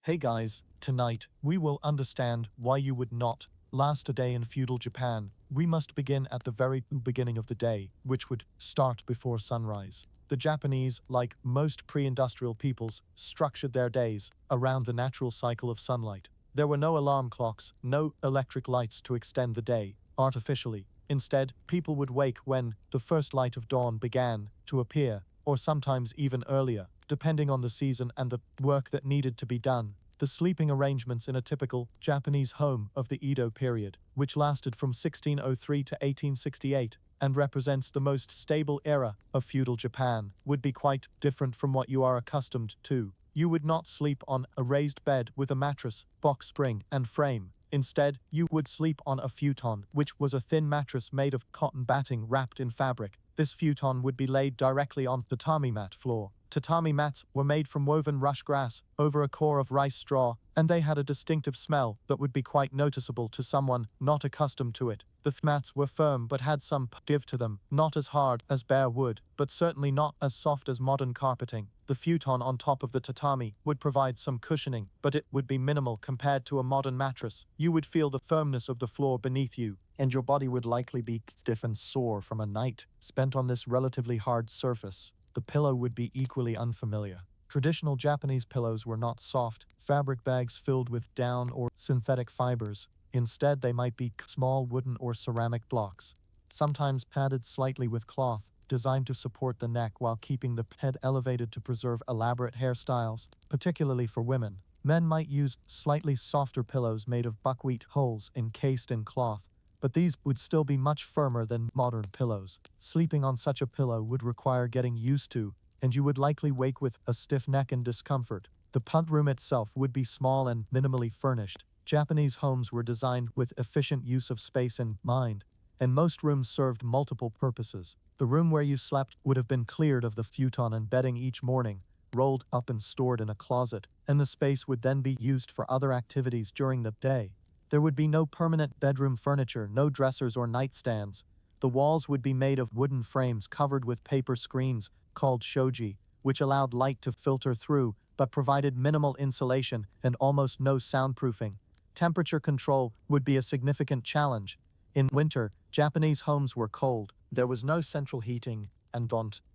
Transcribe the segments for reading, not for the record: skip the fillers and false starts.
Hey guys, tonight we will understand why you would not last a day in feudal Japan. We must begin at the very beginning of the day, which would start before sunrise. The Japanese, like most pre-industrial peoples, structured their days around the natural cycle of sunlight. There were no alarm clocks, no electric lights to extend the day artificially. Instead, people would wake when the first light of dawn began to appear, or sometimes even earlier, depending on the season and the work that needed to be done. The sleeping arrangements in a typical Japanese home of the Edo period, which lasted from 1603 to 1868 and represents the most stable era of feudal Japan, would be quite different from what you are accustomed to. You would not sleep on a raised bed with a mattress, box spring, and frame. Instead, you would sleep on a futon, which was a thin mattress made of cotton batting wrapped in fabric. This futon would be laid directly on the tatami mat floor. Tatami mats were made from woven rush grass over a core of rice straw, and they had a distinctive smell that would be quite noticeable to someone not accustomed to it. The mats were firm but had some give to them, not as hard as bare wood, but certainly not as soft as modern carpeting. The futon on top of the tatami would provide some cushioning, but it would be minimal compared to a modern mattress. You would feel the firmness of the floor beneath you, and your body would likely be stiff and sore from a night spent on this relatively hard surface. The pillow would be equally unfamiliar. Traditional Japanese pillows were not soft, fabric bags filled with down or synthetic fibers. Instead, they might be small wooden or ceramic blocks, sometimes padded slightly with cloth, designed to support the neck while keeping the head elevated to preserve elaborate hairstyles, particularly for women. Men might use slightly softer pillows made of buckwheat hulls encased in cloth, but these would still be much firmer than modern pillows. Sleeping on such a pillow would require getting used to, and you would likely wake with a stiff neck and discomfort. The punt room itself would be small and minimally furnished. Japanese homes were designed with efficient use of space in mind, and most rooms served multiple purposes. The room where you slept would have been cleared of the futon and bedding each morning, rolled up and stored in a closet, and the space would then be used for other activities during the day. There would be no permanent bedroom furniture, no dressers or nightstands. The walls would be made of wooden frames covered with paper screens called shoji, which allowed light to filter through but provided minimal insulation and almost no soundproofing. Temperature control would be a significant challenge. In winter, Japanese homes were cold. There was no central heating, and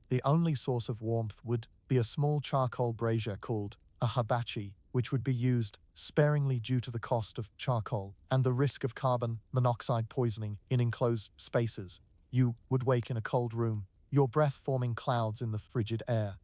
the only source of warmth would be a small charcoal brazier called a hibachi, which would be used sparingly due to the cost of charcoal and the risk of carbon monoxide poisoning in enclosed spaces. You would wake in a cold room, your breath forming clouds in the frigid air.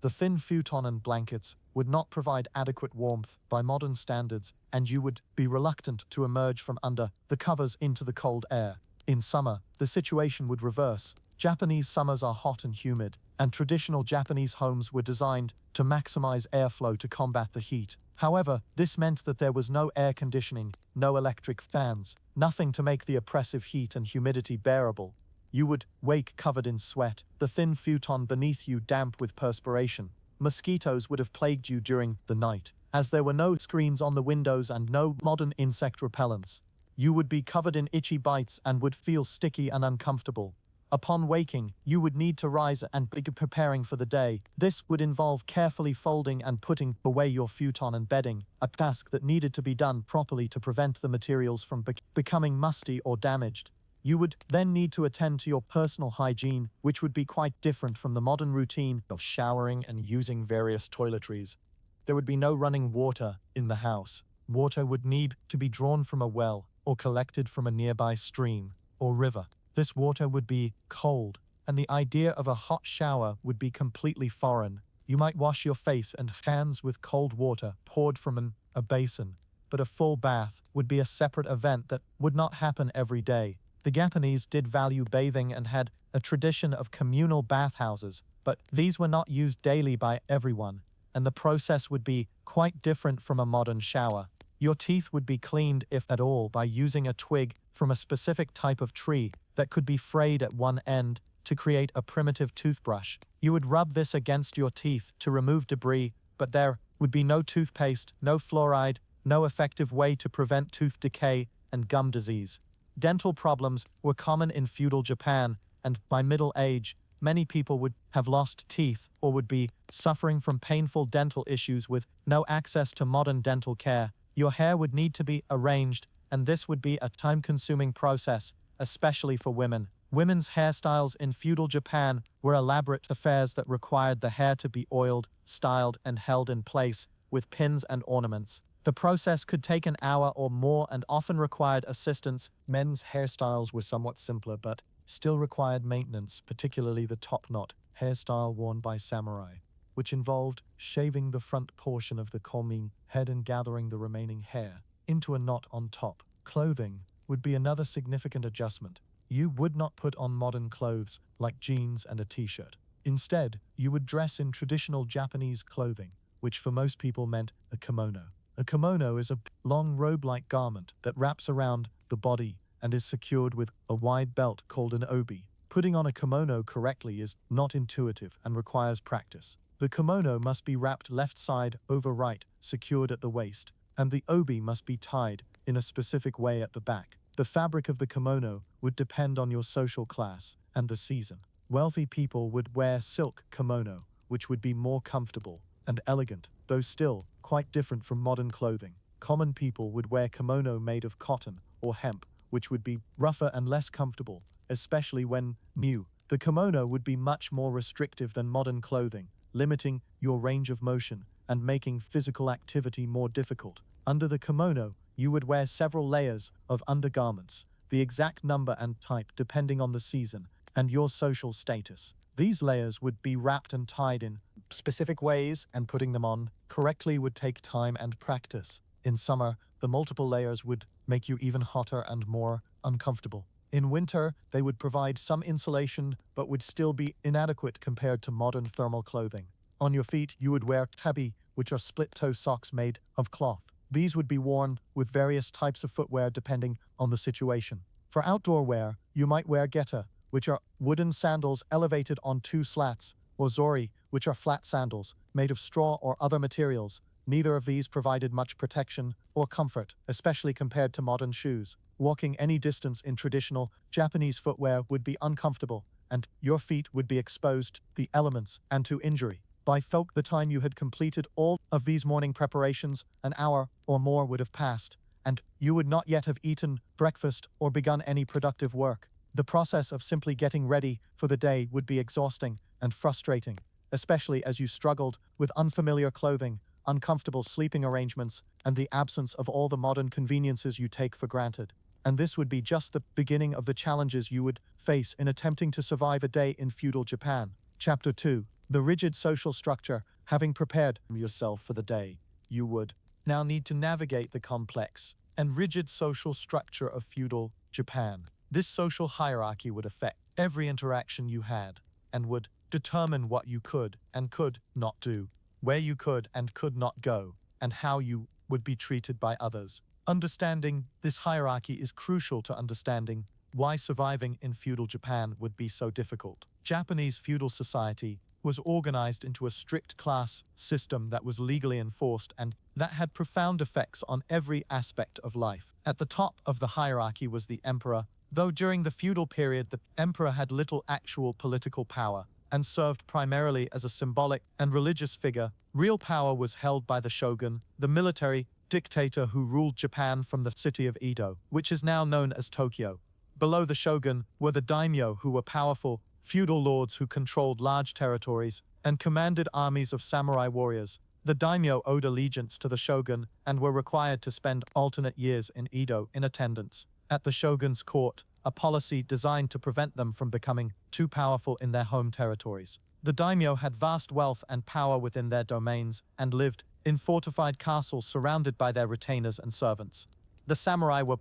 The thin futon and blankets would not provide adequate warmth by modern standards, and you would be reluctant to emerge from under the covers into the cold air. In summer, the situation would reverse. Japanese summers are hot and humid, and traditional Japanese homes were designed to maximize airflow to combat the heat. However, this meant that there was no air conditioning, no electric fans, nothing to make the oppressive heat and humidity bearable. You would wake covered in sweat, the thin futon beneath you damp with perspiration. Mosquitoes would have plagued you during the night, as there were no screens on the windows and no modern insect repellents. You would be covered in itchy bites and would feel sticky and uncomfortable. Upon waking, you would need to rise and begin preparing for the day. This would involve carefully folding and putting away your futon and bedding, a task that needed to be done properly to prevent the materials from becoming musty or damaged. You would then need to attend to your personal hygiene, which would be quite different from the modern routine of showering and using various toiletries. There would be no running water in the house. Water would need to be drawn from a well or collected from a nearby stream or river. This water would be cold, and the idea of a hot shower would be completely foreign. You might wash your face and hands with cold water poured from a basin, but a full bath would be a separate event that would not happen every day. The Japanese did value bathing and had a tradition of communal bathhouses, but these were not used daily by everyone, and the process would be quite different from a modern shower. Your teeth would be cleaned, if at all, by using a twig from a specific type of tree that could be frayed at one end to create a primitive toothbrush. You would rub this against your teeth to remove debris, but there would be no toothpaste, no fluoride, no effective way to prevent tooth decay and gum disease. Dental problems were common in feudal Japan, and by middle age, many people would have lost teeth or would be suffering from painful dental issues with no access to modern dental care. Your hair would need to be arranged, and this would be a time-consuming process, especially for women. Women's hairstyles in feudal Japan were elaborate affairs that required the hair to be oiled, styled, and held in place with pins and ornaments. The process could take an hour or more and often required assistance. Men's hairstyles were somewhat simpler but still required maintenance, particularly the top knot hairstyle worn by samurai, which involved shaving the front portion of the komin head and gathering the remaining hair into a knot on top. Clothing would be another significant adjustment. You would not put on modern clothes like jeans and a t-shirt. Instead, you would dress in traditional Japanese clothing, which for most people meant a kimono. A kimono is a long robe-like garment that wraps around the body and is secured with a wide belt called an obi. Putting on a kimono correctly is not intuitive and requires practice. The kimono must be wrapped left side over right, secured at the waist, and the obi must be tied in a specific way at the back. The fabric of the kimono would depend on your social class and the season. Wealthy people would wear silk kimono, which would be more comfortable and elegant, though still quite different from modern clothing. Common people would wear kimono made of cotton or hemp, which would be rougher and less comfortable, especially when new. The kimono would be much more restrictive than modern clothing, limiting your range of motion and making physical activity more difficult. Under the kimono, you would wear several layers of undergarments, the exact number and type depending on the season and your social status. These layers would be wrapped and tied in specific ways, and putting them on correctly would take time and practice. In summer, the multiple layers would make you even hotter and more uncomfortable. In winter, they would provide some insulation but would still be inadequate compared to modern thermal clothing. On your feet, you would wear tabi, which are split-toe socks made of cloth. These would be worn with various types of footwear depending on the situation. For outdoor wear, you might wear geta, which are wooden sandals elevated on two slats, or zori, which are flat sandals made of straw or other materials. Neither of these provided much protection or comfort, especially compared to modern shoes. Walking any distance in traditional Japanese footwear would be uncomfortable, and your feet would be exposed to the elements and to injury. By the time you had completed all of these morning preparations, an hour or more would have passed, and you would not yet have eaten breakfast or begun any productive work. The process of simply getting ready for the day would be exhausting and frustrating, especially as you struggled with unfamiliar clothing, uncomfortable sleeping arrangements, and the absence of all the modern conveniences you take for granted. And this would be just the beginning of the challenges you would face in attempting to survive a day in feudal Japan. Chapter 2. The rigid social structure. Having prepared yourself for the day, you would now need to navigate the complex and rigid social structure of feudal Japan. This social hierarchy would affect every interaction you had and would determine what you could and could not do, where you could and could not go, and how you would be treated by others. Understanding this hierarchy is crucial to understanding why surviving in feudal Japan would be so difficult. Japanese feudal society was organized into a strict class system that was legally enforced and that had profound effects on every aspect of life. At the top of the hierarchy was the emperor, though during the feudal period the emperor had little actual political power and served primarily as a symbolic and religious figure. Real power was held by the shogun, the military dictator who ruled Japan from the city of Edo, which is now known as Tokyo. Below the shogun were the daimyo, who were powerful feudal lords who controlled large territories and commanded armies of samurai warriors. The daimyo owed allegiance to the shogun and were required to spend alternate years in Edo in attendance at the shogun's court, a policy designed to prevent them from becoming too powerful in their home territories. The daimyo had vast wealth and power within their domains and lived in fortified castles surrounded by their retainers and servants. The samurai were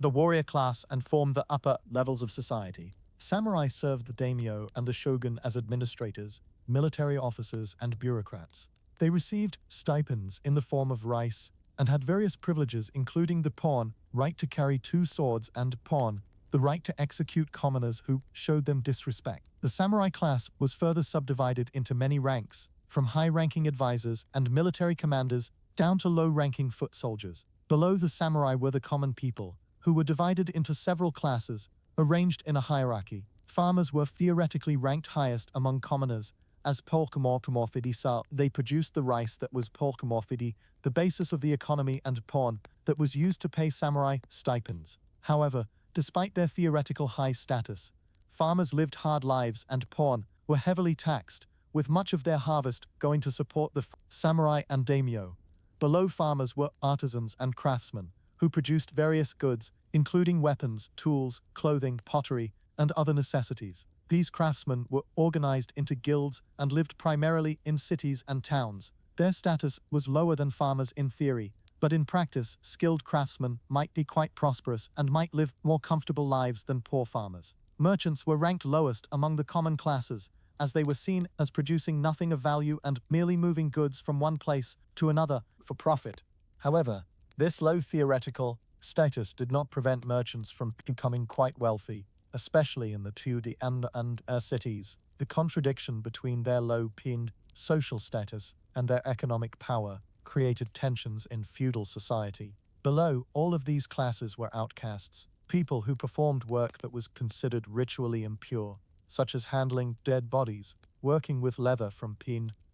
the warrior class and formed the upper levels of society. Samurai served the daimyo and the shogun as administrators, military officers, and bureaucrats. They received stipends in the form of rice and had various privileges, including the pawn, right to carry two swords, and pawn, the right to execute commoners who showed them disrespect. The samurai class was further subdivided into many ranks, from high-ranking advisors and military commanders down to low-ranking foot soldiers. Below the samurai were the common people, who were divided into several classes, arranged in a hierarchy. Farmers were theoretically ranked highest among commoners, as polkamorkamorphidi saw. They produced the rice that was polkamorphidi, the basis of the economy, and pawn that was used to pay samurai stipends. However, despite their theoretical high status, farmers lived hard lives and pawn were heavily taxed, with much of their harvest going to support the samurai and daimyo. Below farmers were artisans and craftsmen, who produced various goods, including weapons, tools, clothing, pottery, and other necessities. These craftsmen were organized into guilds and lived primarily in cities and towns. Their status was lower than farmers in theory, but in practice, skilled craftsmen might be quite prosperous and might live more comfortable lives than poor farmers. Merchants were ranked lowest among the common classes, as they were seen as producing nothing of value and merely moving goods from one place to another for profit. However, this low theoretical status did not prevent merchants from becoming quite wealthy, especially in the Feudal and cities. The contradiction between their low-pinned social status and their economic power created tensions in feudal society. Below, all of these classes were outcasts, people who performed work that was considered ritually impure, such as handling dead bodies, working with leather from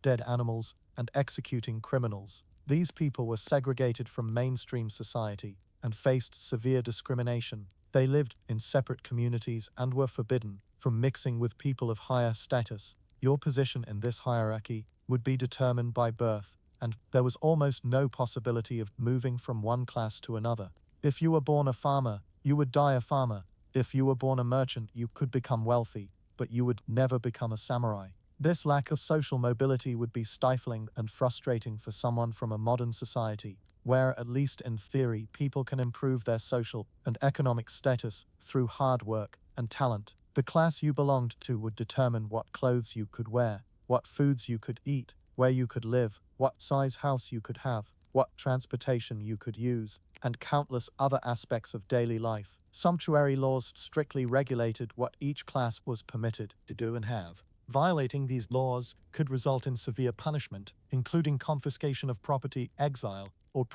dead animals, and executing criminals. These people were segregated from mainstream society and faced severe discrimination. They lived in separate communities and were forbidden from mixing with people of higher status. Your position in this hierarchy would be determined by birth, and there was almost no possibility of moving from one class to another. If you were born a farmer, you would die a farmer. If you were born a merchant, you could become wealthy, but you would never become a samurai. This lack of social mobility would be stifling and frustrating for someone from a modern society, where, at least in theory, people can improve their social and economic status through hard work and talent. The class you belonged to would determine what clothes you could wear, what foods you could eat, where you could live, what size house you could have, what transportation you could use, and countless other aspects of daily life. Sumptuary laws strictly regulated what each class was permitted to do and have. Violating these laws could result in severe punishment, including confiscation of property, exile, or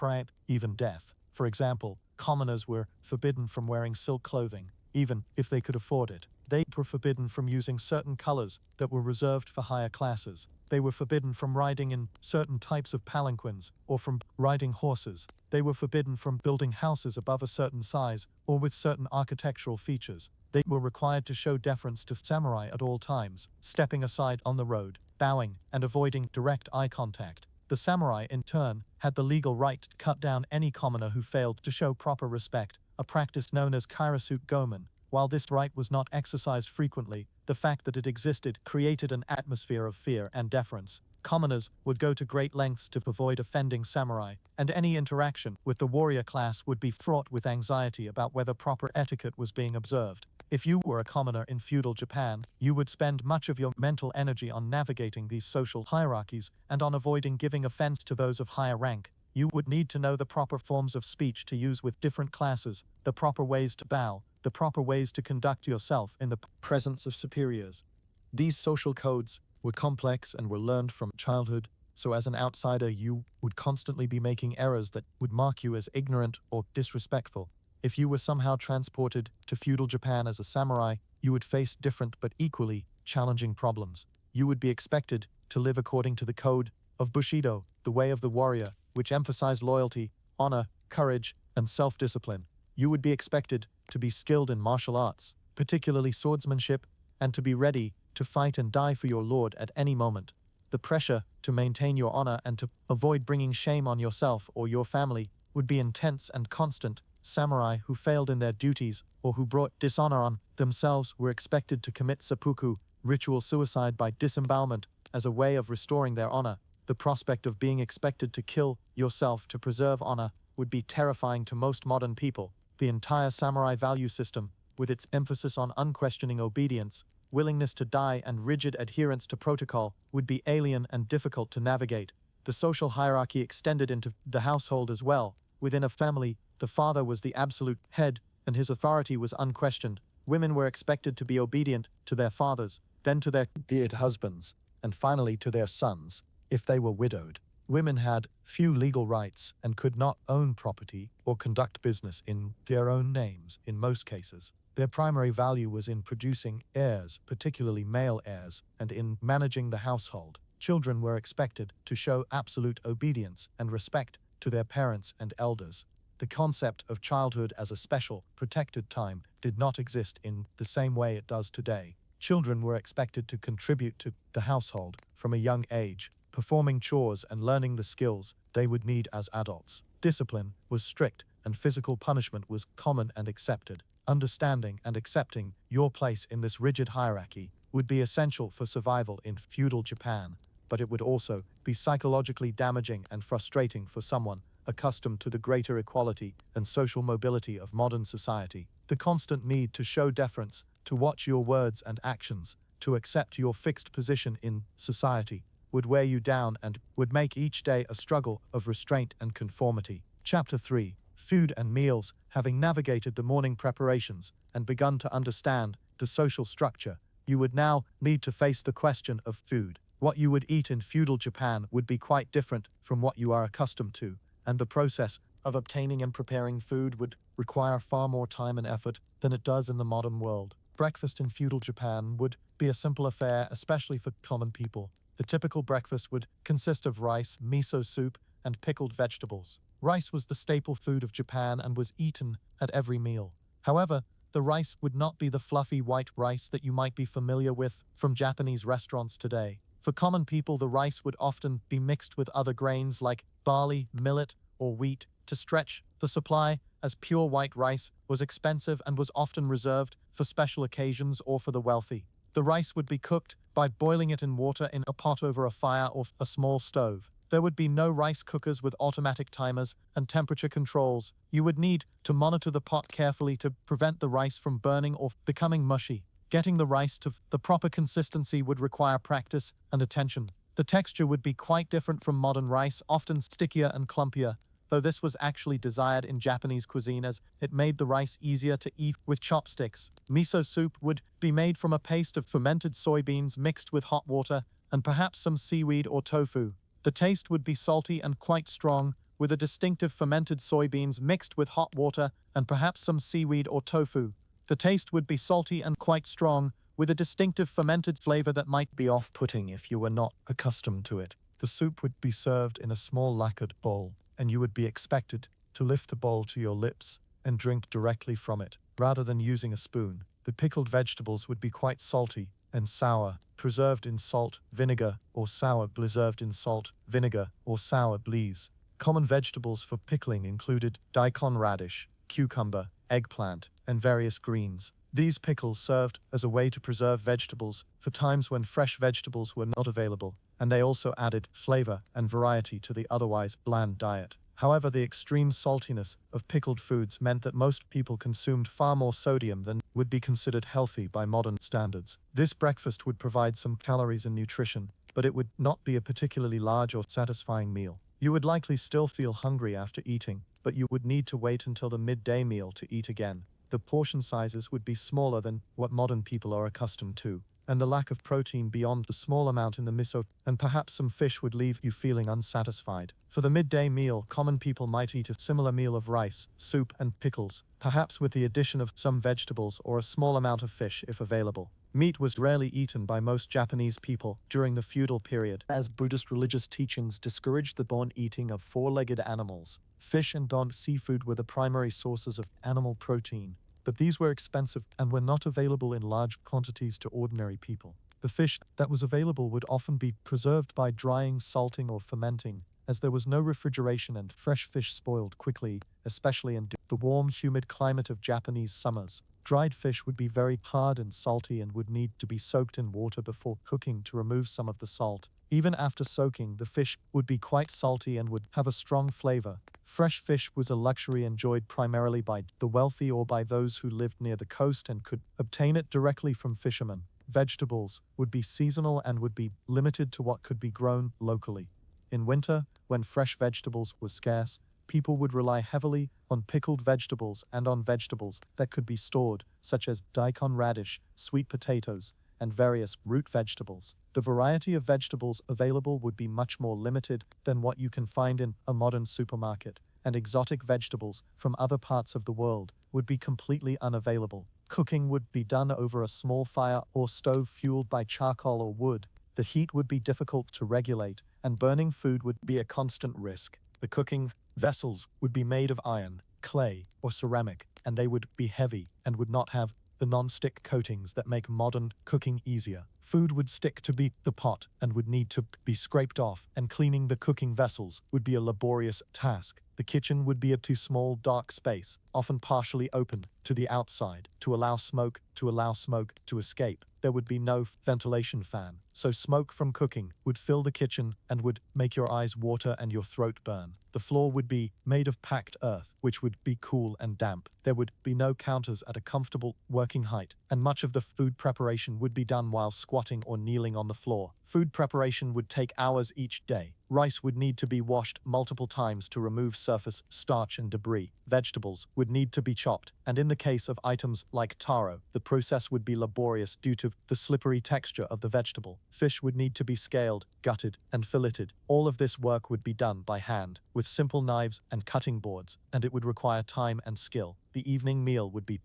even death. For example, commoners were forbidden from wearing silk clothing, even if they could afford it. They were forbidden from using certain colors that were reserved for higher classes. They were forbidden from riding in certain types of palanquins or from riding horses. They were forbidden from building houses above a certain size or with certain architectural features. They were required to show deference to samurai at all times, stepping aside on the road, bowing, and avoiding direct eye contact. The samurai, in turn, had the legal right to cut down any commoner who failed to show proper respect, a practice known as kairasut gomen. While this right was not exercised frequently, the fact that it existed created an atmosphere of fear and deference. Commoners would go to great lengths to avoid offending samurai, and any interaction with the warrior class would be fraught with anxiety about whether proper etiquette was being observed. If you were a commoner in feudal Japan, you would spend much of your mental energy on navigating these social hierarchies and on avoiding giving offense to those of higher rank. You would need to know the proper forms of speech to use with different classes, the proper ways to bow, the proper ways to conduct yourself in the presence of superiors. These social codes were complex and were learned from childhood, so as an outsider you would constantly be making errors that would mark you as ignorant or disrespectful. If you were somehow transported to feudal Japan as a samurai, you would face different but equally challenging problems. You would be expected to live according to the code of Bushido, the way of the warrior, which emphasized loyalty, honor, courage, and self-discipline. You would be expected to be skilled in martial arts, particularly swordsmanship, and to be ready to fight and die for your lord at any moment. The pressure to maintain your honor and to avoid bringing shame on yourself or your family would be intense and constant. Samurai who failed in their duties or who brought dishonor on themselves were expected to commit seppuku, ritual suicide by disembowelment, as a way of restoring their honor. The prospect of being expected to kill yourself to preserve honor would be terrifying to most modern people. The entire samurai value system, with its emphasis on unquestioning obedience, willingness to die, and rigid adherence to protocol, would be alien and difficult to navigate. The social hierarchy extended into the household as well. Within a family, the father was the absolute head, and his authority was unquestioned. Women were expected to be obedient to their fathers, then to their dear husbands, and finally to their sons, if they were widowed. Women had few legal rights and could not own property or conduct business in their own names in most cases. Their primary value was in producing heirs, particularly male heirs, and in managing the household. Children were expected to show absolute obedience and respect to their parents and elders. The concept of childhood as a special, protected time did not exist in the same way it does today. Children were expected to contribute to the household from a young age, performing chores and learning the skills they would need as adults. Discipline was strict, and physical punishment was common and accepted. Understanding and accepting your place in this rigid hierarchy would be essential for survival in feudal Japan, but it would also be psychologically damaging and frustrating for someone accustomed to the greater equality and social mobility of modern society. The constant need to show deference, to watch your words and actions, to accept your fixed position in society, would wear you down and would make each day a struggle of restraint and conformity. Chapter 3. Food and Meals. Having navigated the morning preparations and begun to understand the social structure, you would now need to face the question of food. What you would eat in feudal Japan would be quite different from what you are accustomed to, and the process of obtaining and preparing food would require far more time and effort than it does in the modern world. Breakfast in feudal Japan would be a simple affair, especially for common people. The typical breakfast would consist of rice, miso soup, and pickled vegetables. Rice was the staple food of Japan and was eaten at every meal. However, the rice would not be the fluffy white rice that you might be familiar with from Japanese restaurants today. For common people, the rice would often be mixed with other grains like barley, millet, or wheat to stretch the supply, as pure white rice was expensive and was often reserved for special occasions or for the wealthy. The rice would be cooked by boiling it in water in a pot over a fire or a small stove. There would be no rice cookers with automatic timers and temperature controls. You would need to monitor the pot carefully to prevent the rice from burning or becoming mushy. Getting the rice to the proper consistency would require practice and attention. The texture would be quite different from modern rice, often stickier and clumpier, though this was actually desired in Japanese cuisine as it made the rice easier to eat with chopsticks. Miso soup would be made from a paste of fermented soybeans mixed with hot water and perhaps some seaweed or tofu. The taste would be salty and quite strong, with a distinctive fermented soybeans mixed with hot water and perhaps some seaweed or tofu. The taste would be salty and quite strong, with a distinctive fermented flavor that might be off-putting if you were not accustomed to it. The soup would be served in a small lacquered bowl, and you would be expected to lift the bowl to your lips and drink directly from it, rather than using a spoon. The pickled vegetables would be quite salty and sour, preserved in salt, vinegar, or sour, preserved in salt, vinegar, or sour bleeze. Common vegetables for pickling included daikon radish, cucumber, eggplant, and various greens. These pickles served as a way to preserve vegetables for times when fresh vegetables were not available, and they also added flavor and variety to the otherwise bland diet. However, the extreme saltiness of pickled foods meant that most people consumed far more sodium than would be considered healthy by modern standards. This breakfast would provide some calories and nutrition, but it would not be a particularly large or satisfying meal. You would likely still feel hungry after eating, but you would need to wait until the midday meal to eat again. The portion sizes would be smaller than what modern people are accustomed to, and the lack of protein beyond the small amount in the miso and perhaps some fish would leave you feeling unsatisfied. For the midday meal, common people might eat a similar meal of rice, soup, and pickles, perhaps with the addition of some vegetables or a small amount of fish if available. Meat was rarely eaten by most Japanese people during the feudal period, as Buddhist religious teachings discouraged the eating of four-legged animals. Fish and seafood were the primary sources of animal protein, but these were expensive and were not available in large quantities to ordinary people. The fish that was available would often be preserved by drying, salting, or fermenting, as there was no refrigeration and fresh fish spoiled quickly, especially in the warm, humid climate of Japanese summers. Dried fish would be very hard and salty and would need to be soaked in water before cooking to remove some of the salt. Even after soaking, the fish would be quite salty and would have a strong flavor. Fresh fish was a luxury enjoyed primarily by the wealthy or by those who lived near the coast and could obtain it directly from fishermen. Vegetables would be seasonal and would be limited to what could be grown locally. In winter, when fresh vegetables were scarce, people would rely heavily on pickled vegetables and on vegetables that could be stored, such as daikon radish, sweet potatoes, and various root vegetables. The variety of vegetables available would be much more limited than what you can find in a modern supermarket, and exotic vegetables from other parts of the world would be completely unavailable. Cooking would be done over a small fire or stove fueled by charcoal or wood. The heat would be difficult to regulate, and burning food would be a constant risk. The cooking vessels would be made of iron, clay, or ceramic, and they would be heavy and would not have the non-stick coatings that make modern cooking easier. Food would stick to the pot and would need to be scraped off, and cleaning the cooking vessels would be a laborious task. The kitchen would be a too small, dark space, often partially open to the outside, to allow smoke to escape. There would be no ventilation fan, so smoke from cooking would fill the kitchen and would make your eyes water and your throat burn. The floor would be made of packed earth, which would be cool and damp. There would be no counters at a comfortable working height, and much of the food preparation would be done while squatting or kneeling on the floor. Food preparation would take hours each day. Rice would need to be washed multiple times to remove surface starch and debris. Vegetables would need to be chopped, and in the case of items like taro, the process would be laborious due to the slippery texture of the vegetable. Fish would need to be scaled, gutted, and filleted. All of this work would be done by hand, with simple knives and cutting boards, and it would require time and skill. The evening meal would be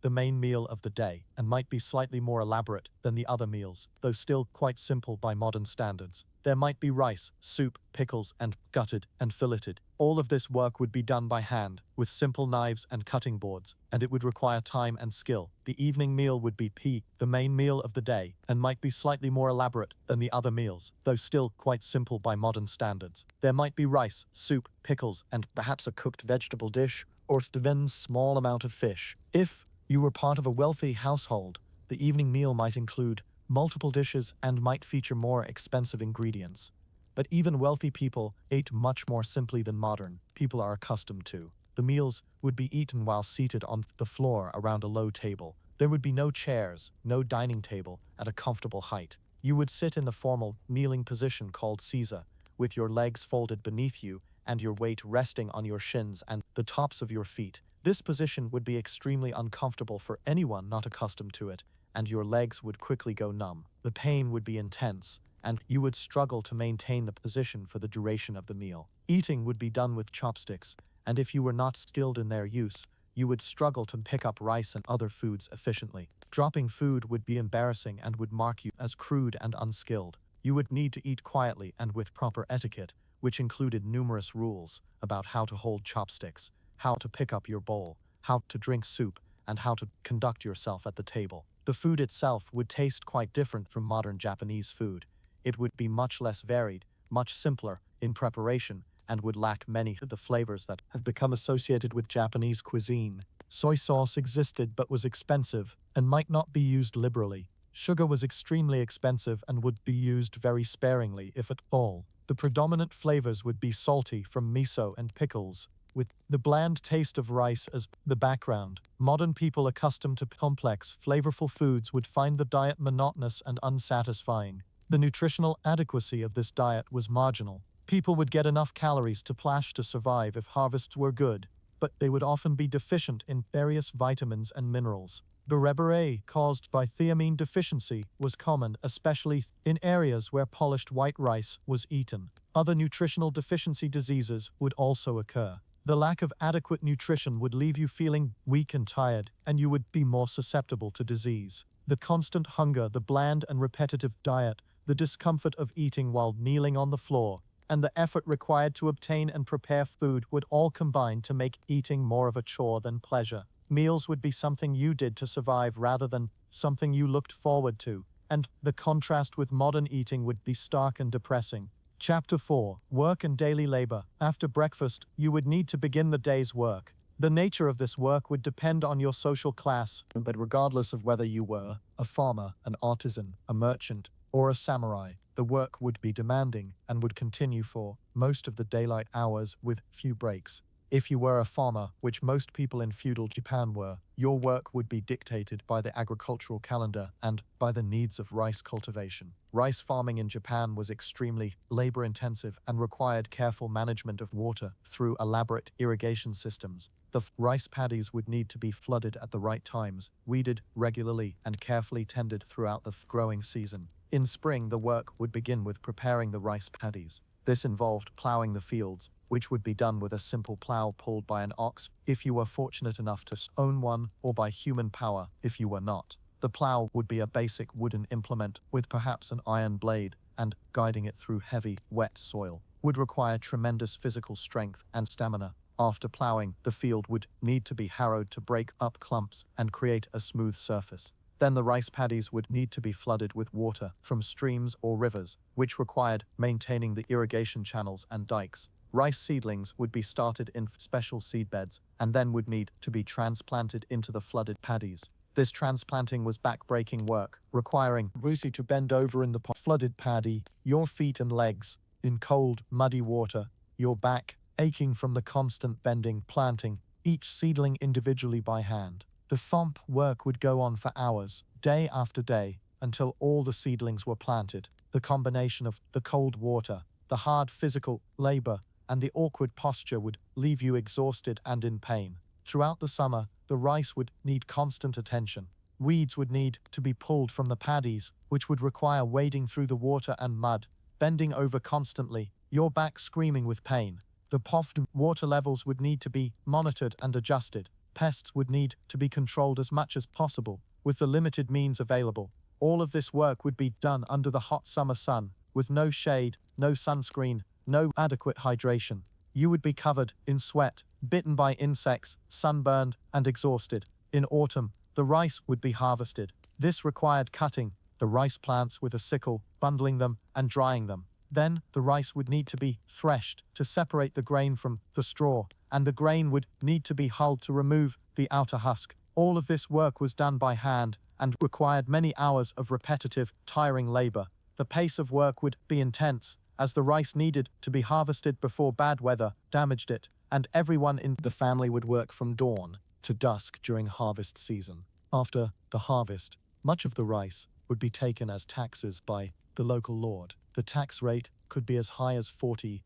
the main meal of the day, and might be slightly more elaborate than the other meals, though still quite simple by modern standards. There might be rice, soup, pickles, and gutted and filleted. All of this work would be done by hand, with simple knives and cutting boards, and it would require time and skill. The evening meal would be the main meal of the day, and might be slightly more elaborate than the other meals, though still quite simple by modern standards. There might be rice, soup, pickles, and perhaps a cooked vegetable dish, or even small amount of fish. If you were part of a wealthy household, the evening meal might include multiple dishes and might feature more expensive ingredients. But even wealthy people ate much more simply than modern people are accustomed to. The meals would be eaten while seated on the floor around a low table. There would be no chairs, no dining table at a comfortable height. You would sit in the formal kneeling position called Caesar, with your legs folded beneath you and your weight resting on your shins and the tops of your feet. This position would be extremely uncomfortable for anyone not accustomed to it, and your legs would quickly go numb. The pain would be intense, and you would struggle to maintain the position for the duration of the meal. Eating would be done with chopsticks, and if you were not skilled in their use, you would struggle to pick up rice and other foods efficiently. Dropping food would be embarrassing and would mark you as crude and unskilled. You would need to eat quietly and with proper etiquette, which included numerous rules about how to hold chopsticks, how to pick up your bowl, how to drink soup, and how to conduct yourself at the table. The food itself would taste quite different from modern Japanese food. It would be much less varied, much simpler in preparation, and would lack many of the flavors that have become associated with Japanese cuisine. Soy sauce existed but was expensive and might not be used liberally. Sugar was extremely expensive and would be used very sparingly, if at all. The predominant flavors would be salty from miso and pickles, with the bland taste of rice as the background. Modern people accustomed to complex, flavorful foods would find the diet monotonous and unsatisfying. The nutritional adequacy of this diet was marginal. People would get enough calories to plash to survive if harvests were good, but they would often be deficient in various vitamins and minerals. Beriberi, caused by thiamine deficiency, was common, especially in areas where polished white rice was eaten. Other nutritional deficiency diseases would also occur. The lack of adequate nutrition would leave you feeling weak and tired, and you would be more susceptible to disease. The constant hunger, the bland and repetitive diet, the discomfort of eating while kneeling on the floor, and the effort required to obtain and prepare food would all combine to make eating more of a chore than pleasure. Meals would be something you did to survive rather than something you looked forward to, and the contrast with modern eating would be stark and depressing. Chapter 4. Work and Daily Labor. After breakfast, you would need to begin the day's work. The nature of this work would depend on your social class, but regardless of whether you were a farmer, an artisan, a merchant, or a samurai, the work would be demanding and would continue for most of the daylight hours with few breaks. If you were a farmer, which most people in feudal Japan were, your work would be dictated by the agricultural calendar and by the needs of rice cultivation. Rice farming in Japan was extremely labor-intensive and required careful management of water through elaborate irrigation systems. The rice paddies would need to be flooded at the right times, weeded regularly, and carefully tended throughout the growing season. In spring, the work would begin with preparing the rice paddies. This involved plowing the fields, which would be done with a simple plow pulled by an ox if you were fortunate enough to own one, or by human power if you were not. The plow would be a basic wooden implement with perhaps an iron blade, and guiding it through heavy, wet soil would require tremendous physical strength and stamina. After plowing, the field would need to be harrowed to break up clumps and create a smooth surface. Then the rice paddies would need to be flooded with water from streams or rivers, which required maintaining the irrigation channels and dikes. Rice seedlings would be started in special seedbeds and then would need to be transplanted into the flooded paddies. This transplanting was back-breaking work, requiring Brucey to bend over in the flooded paddy, your feet and legs, in cold, muddy water, your back, aching from the constant bending, planting each seedling individually by hand. The thump work would go on for hours, day after day, until all the seedlings were planted. The combination of the cold water, the hard physical labor, and the awkward posture would leave you exhausted and in pain. Throughout the summer, the rice would need constant attention. Weeds would need to be pulled from the paddies, which would require wading through the water and mud, bending over constantly, your back screaming with pain. The pond water levels would need to be monitored and adjusted. Pests would need to be controlled as much as possible, with the limited means available. All of this work would be done under the hot summer sun, with no shade, no sunscreen, no adequate hydration. You would be covered in sweat, bitten by insects, sunburned, and exhausted. In autumn, the rice would be harvested. This required cutting the rice plants with a sickle, bundling them, and drying them. Then, the rice would need to be threshed to separate the grain from the straw, and the grain would need to be hulled to remove the outer husk. All of this work was done by hand and required many hours of repetitive, tiring labor. The pace of work would be intense, as the rice needed to be harvested before bad weather damaged it, and everyone in the family would work from dawn to dusk during harvest season. After the harvest, much of the rice would be taken as taxes by the local lord. The tax rate could be as high as 40%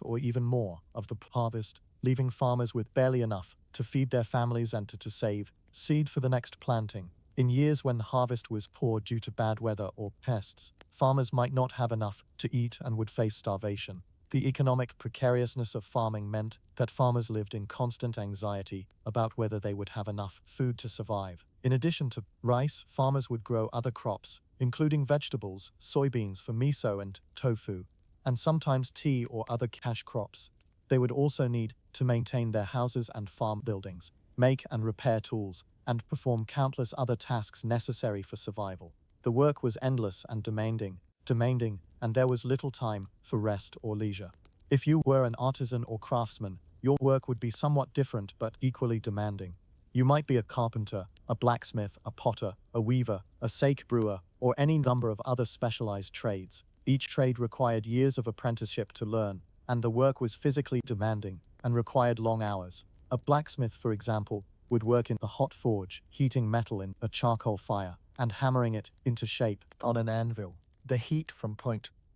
or even more of the harvest, leaving farmers with barely enough to feed their families and to save seed for the next planting. In years when the harvest was poor due to bad weather or pests, farmers might not have enough to eat and would face starvation. The economic precariousness of farming meant that farmers lived in constant anxiety about whether they would have enough food to survive. In addition to rice, farmers would grow other crops, including vegetables, soybeans for miso and tofu, and sometimes tea or other cash crops. They would also need to maintain their houses and farm buildings, make and repair tools, and perform countless other tasks necessary for survival. The work was endless and demanding, and there was little time for rest or leisure. If you were an artisan or craftsman, your work would be somewhat different but equally demanding. You might be a carpenter, a blacksmith, a potter, a weaver, a sake brewer, or any number of other specialized trades. Each trade required years of apprenticeship to learn, and the work was physically demanding and required long hours. A blacksmith, for example, would work in a hot forge, heating metal in a charcoal fire and hammering it into shape on an anvil. The heat from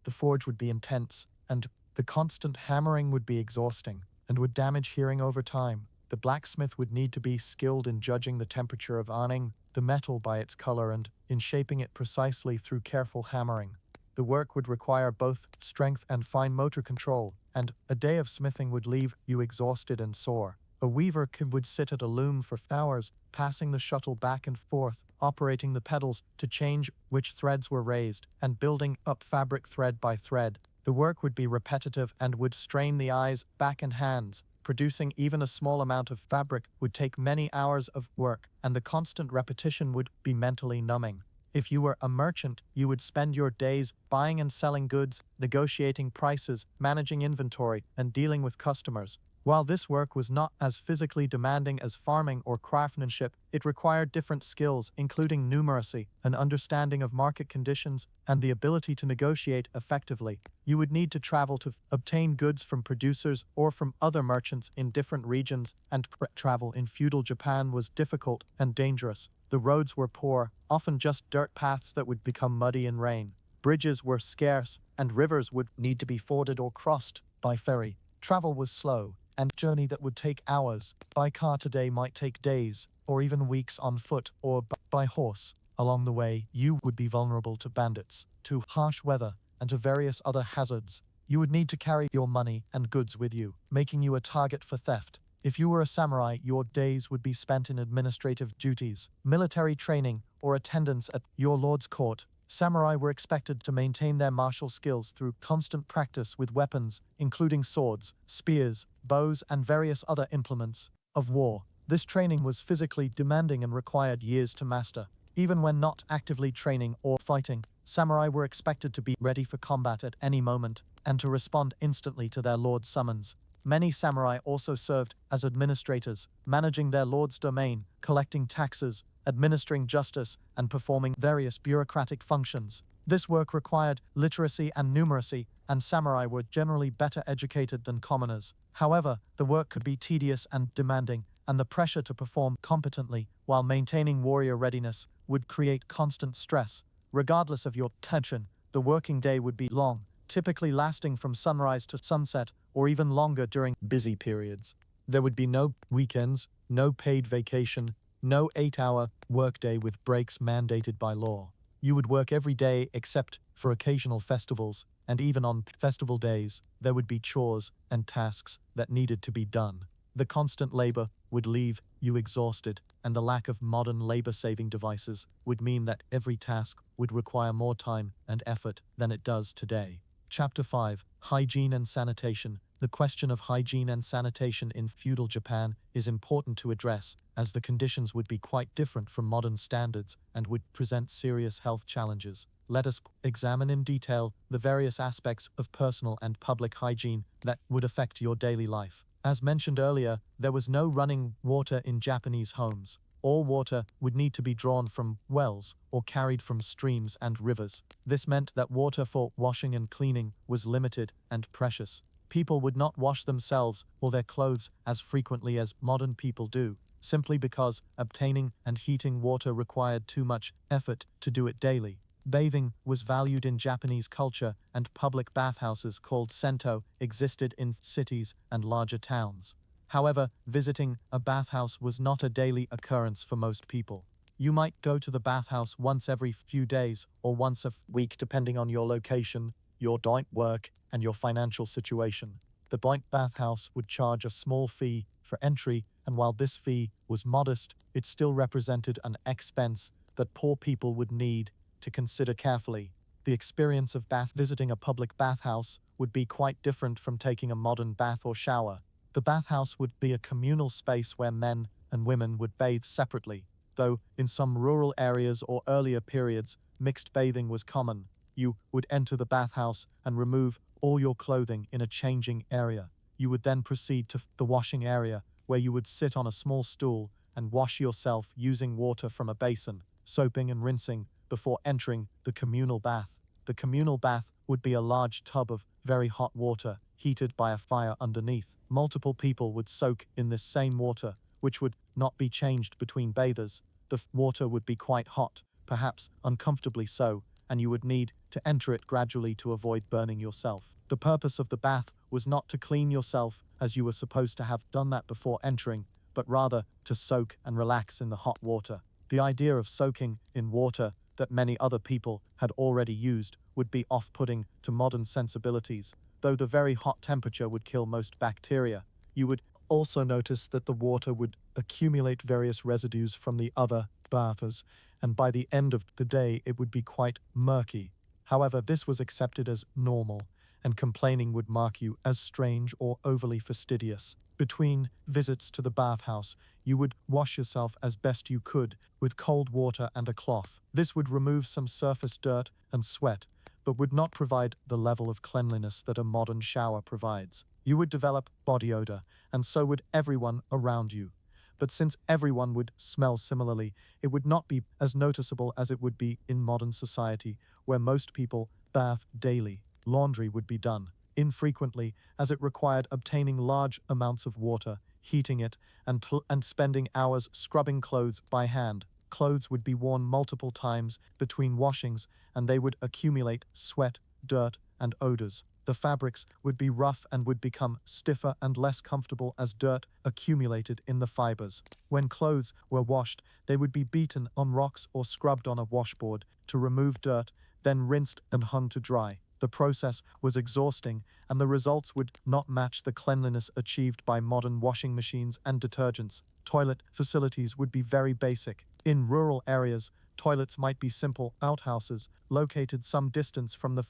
the forge would be intense, and the constant hammering would be exhausting and would damage hearing over time. The blacksmith would need to be skilled in judging the temperature of ironing the metal by its color and in shaping it precisely through careful hammering. The work would require both strength and fine motor control, and a day of smithing would leave you exhausted and sore. A weaver would sit at a loom for hours, passing the shuttle back and forth, operating the pedals to change which threads were raised, and building up fabric thread by thread. The work would be repetitive and would strain the eyes, back and hands. Producing even a small amount of fabric would take many hours of work, and the constant repetition would be mentally numbing. If you were a merchant, you would spend your days buying and selling goods, negotiating prices, managing inventory, and dealing with customers. While this work was not as physically demanding as farming or craftsmanship, it required different skills, including numeracy, an understanding of market conditions, and the ability to negotiate effectively. You would need to travel to obtain goods from producers or from other merchants in different regions, and travel in feudal Japan was difficult and dangerous. The roads were poor, often just dirt paths that would become muddy in rain. Bridges were scarce, and rivers would need to be forded or crossed by ferry. Travel was slow, and journey that would take hours by car today might take days, or even weeks on foot or by horse. Along the way, you would be vulnerable to bandits, to harsh weather, and to various other hazards. You would need to carry your money and goods with you, making you a target for theft. If you were a samurai, your days would be spent in administrative duties, military training, or attendance at your lord's court. Samurai were expected to maintain their martial skills through constant practice with weapons, including swords, spears, bows, and various other implements of war. This training was physically demanding and required years to master. Even when not actively training or fighting, samurai were expected to be ready for combat at any moment and to respond instantly to their lord's summons. Many samurai also served as administrators, managing their lord's domain, collecting taxes, administering justice, and performing various bureaucratic functions. This work required literacy and numeracy, and samurai were generally better educated than commoners. However, the work could be tedious and demanding, and the pressure to perform competently while maintaining warrior readiness would create constant stress. Regardless of your tension, the working day would be long, typically lasting from sunrise to sunset, or even longer during busy periods. There would be no weekends, no paid vacation, no 8-hour workday with breaks mandated by law. You would work every day except for occasional festivals, and even on festival days, there would be chores and tasks that needed to be done. The constant labor would leave you exhausted, and the lack of modern labor-saving devices would mean that every task would require more time and effort than it does today. Chapter 5: Hygiene and Sanitation. The question of hygiene and sanitation in feudal Japan is important to address, as the conditions would be quite different from modern standards and would present serious health challenges. Let us examine in detail the various aspects of personal and public hygiene that would affect your daily life. As mentioned earlier, there was no running water in Japanese homes. All water would need to be drawn from wells or carried from streams and rivers. This meant that water for washing and cleaning was limited and precious. People would not wash themselves or their clothes as frequently as modern people do, simply because obtaining and heating water required too much effort to do it daily. Bathing was valued in Japanese culture, and public bathhouses called sento existed in cities and larger towns. However, visiting a bathhouse was not a daily occurrence for most people. You might go to the bathhouse once every few days or once a week depending on your location, your work, and your financial situation. The bathhouse would charge a small fee for entry, and while this fee was modest, it still represented an expense that poor people would need to consider carefully. The experience of visiting a public bathhouse would be quite different from taking a modern bath or shower. The bathhouse would be a communal space where men and women would bathe separately, though in some rural areas or earlier periods, mixed bathing was common. You would enter the bathhouse and remove all your clothing in a changing area. You would then proceed to the washing area, where you would sit on a small stool and wash yourself using water from a basin, soaping and rinsing before entering the communal bath. The communal bath would be a large tub of very hot water, heated by a fire underneath. Multiple people would soak in this same water, which would not be changed between bathers. The water would be quite hot, perhaps uncomfortably so, and you would need to enter it gradually to avoid burning yourself. The purpose of the bath was not to clean yourself, as you were supposed to have done that before entering, but rather to soak and relax in the hot water. The idea of soaking in water that many other people had already used would be off-putting to modern sensibilities, though the very hot temperature would kill most bacteria. You would also notice that the water would accumulate various residues from the other bathers, and by the end of the day it would be quite murky. However, this was accepted as normal, and complaining would mark you as strange or overly fastidious. Between visits to the bathhouse, you would wash yourself as best you could with cold water and a cloth. This would remove some surface dirt and sweat, but would not provide the level of cleanliness that a modern shower provides. You would develop body odor, and so would everyone around you. But since everyone would smell similarly, it would not be as noticeable as it would be in modern society, where most people bath daily. Laundry would be done infrequently, as it required obtaining large amounts of water, heating it, and spending hours scrubbing clothes by hand. Clothes would be worn multiple times between washings, and they would accumulate sweat, dirt, and odors. The fabrics would be rough and would become stiffer and less comfortable as dirt accumulated in the fibers. When clothes were washed, they would be beaten on rocks or scrubbed on a washboard to remove dirt, then rinsed and hung to dry. The process was exhausting, and the results would not match the cleanliness achieved by modern washing machines and detergents. Toilet facilities would be very basic. In rural areas, toilets might be simple outhouses located some distance from the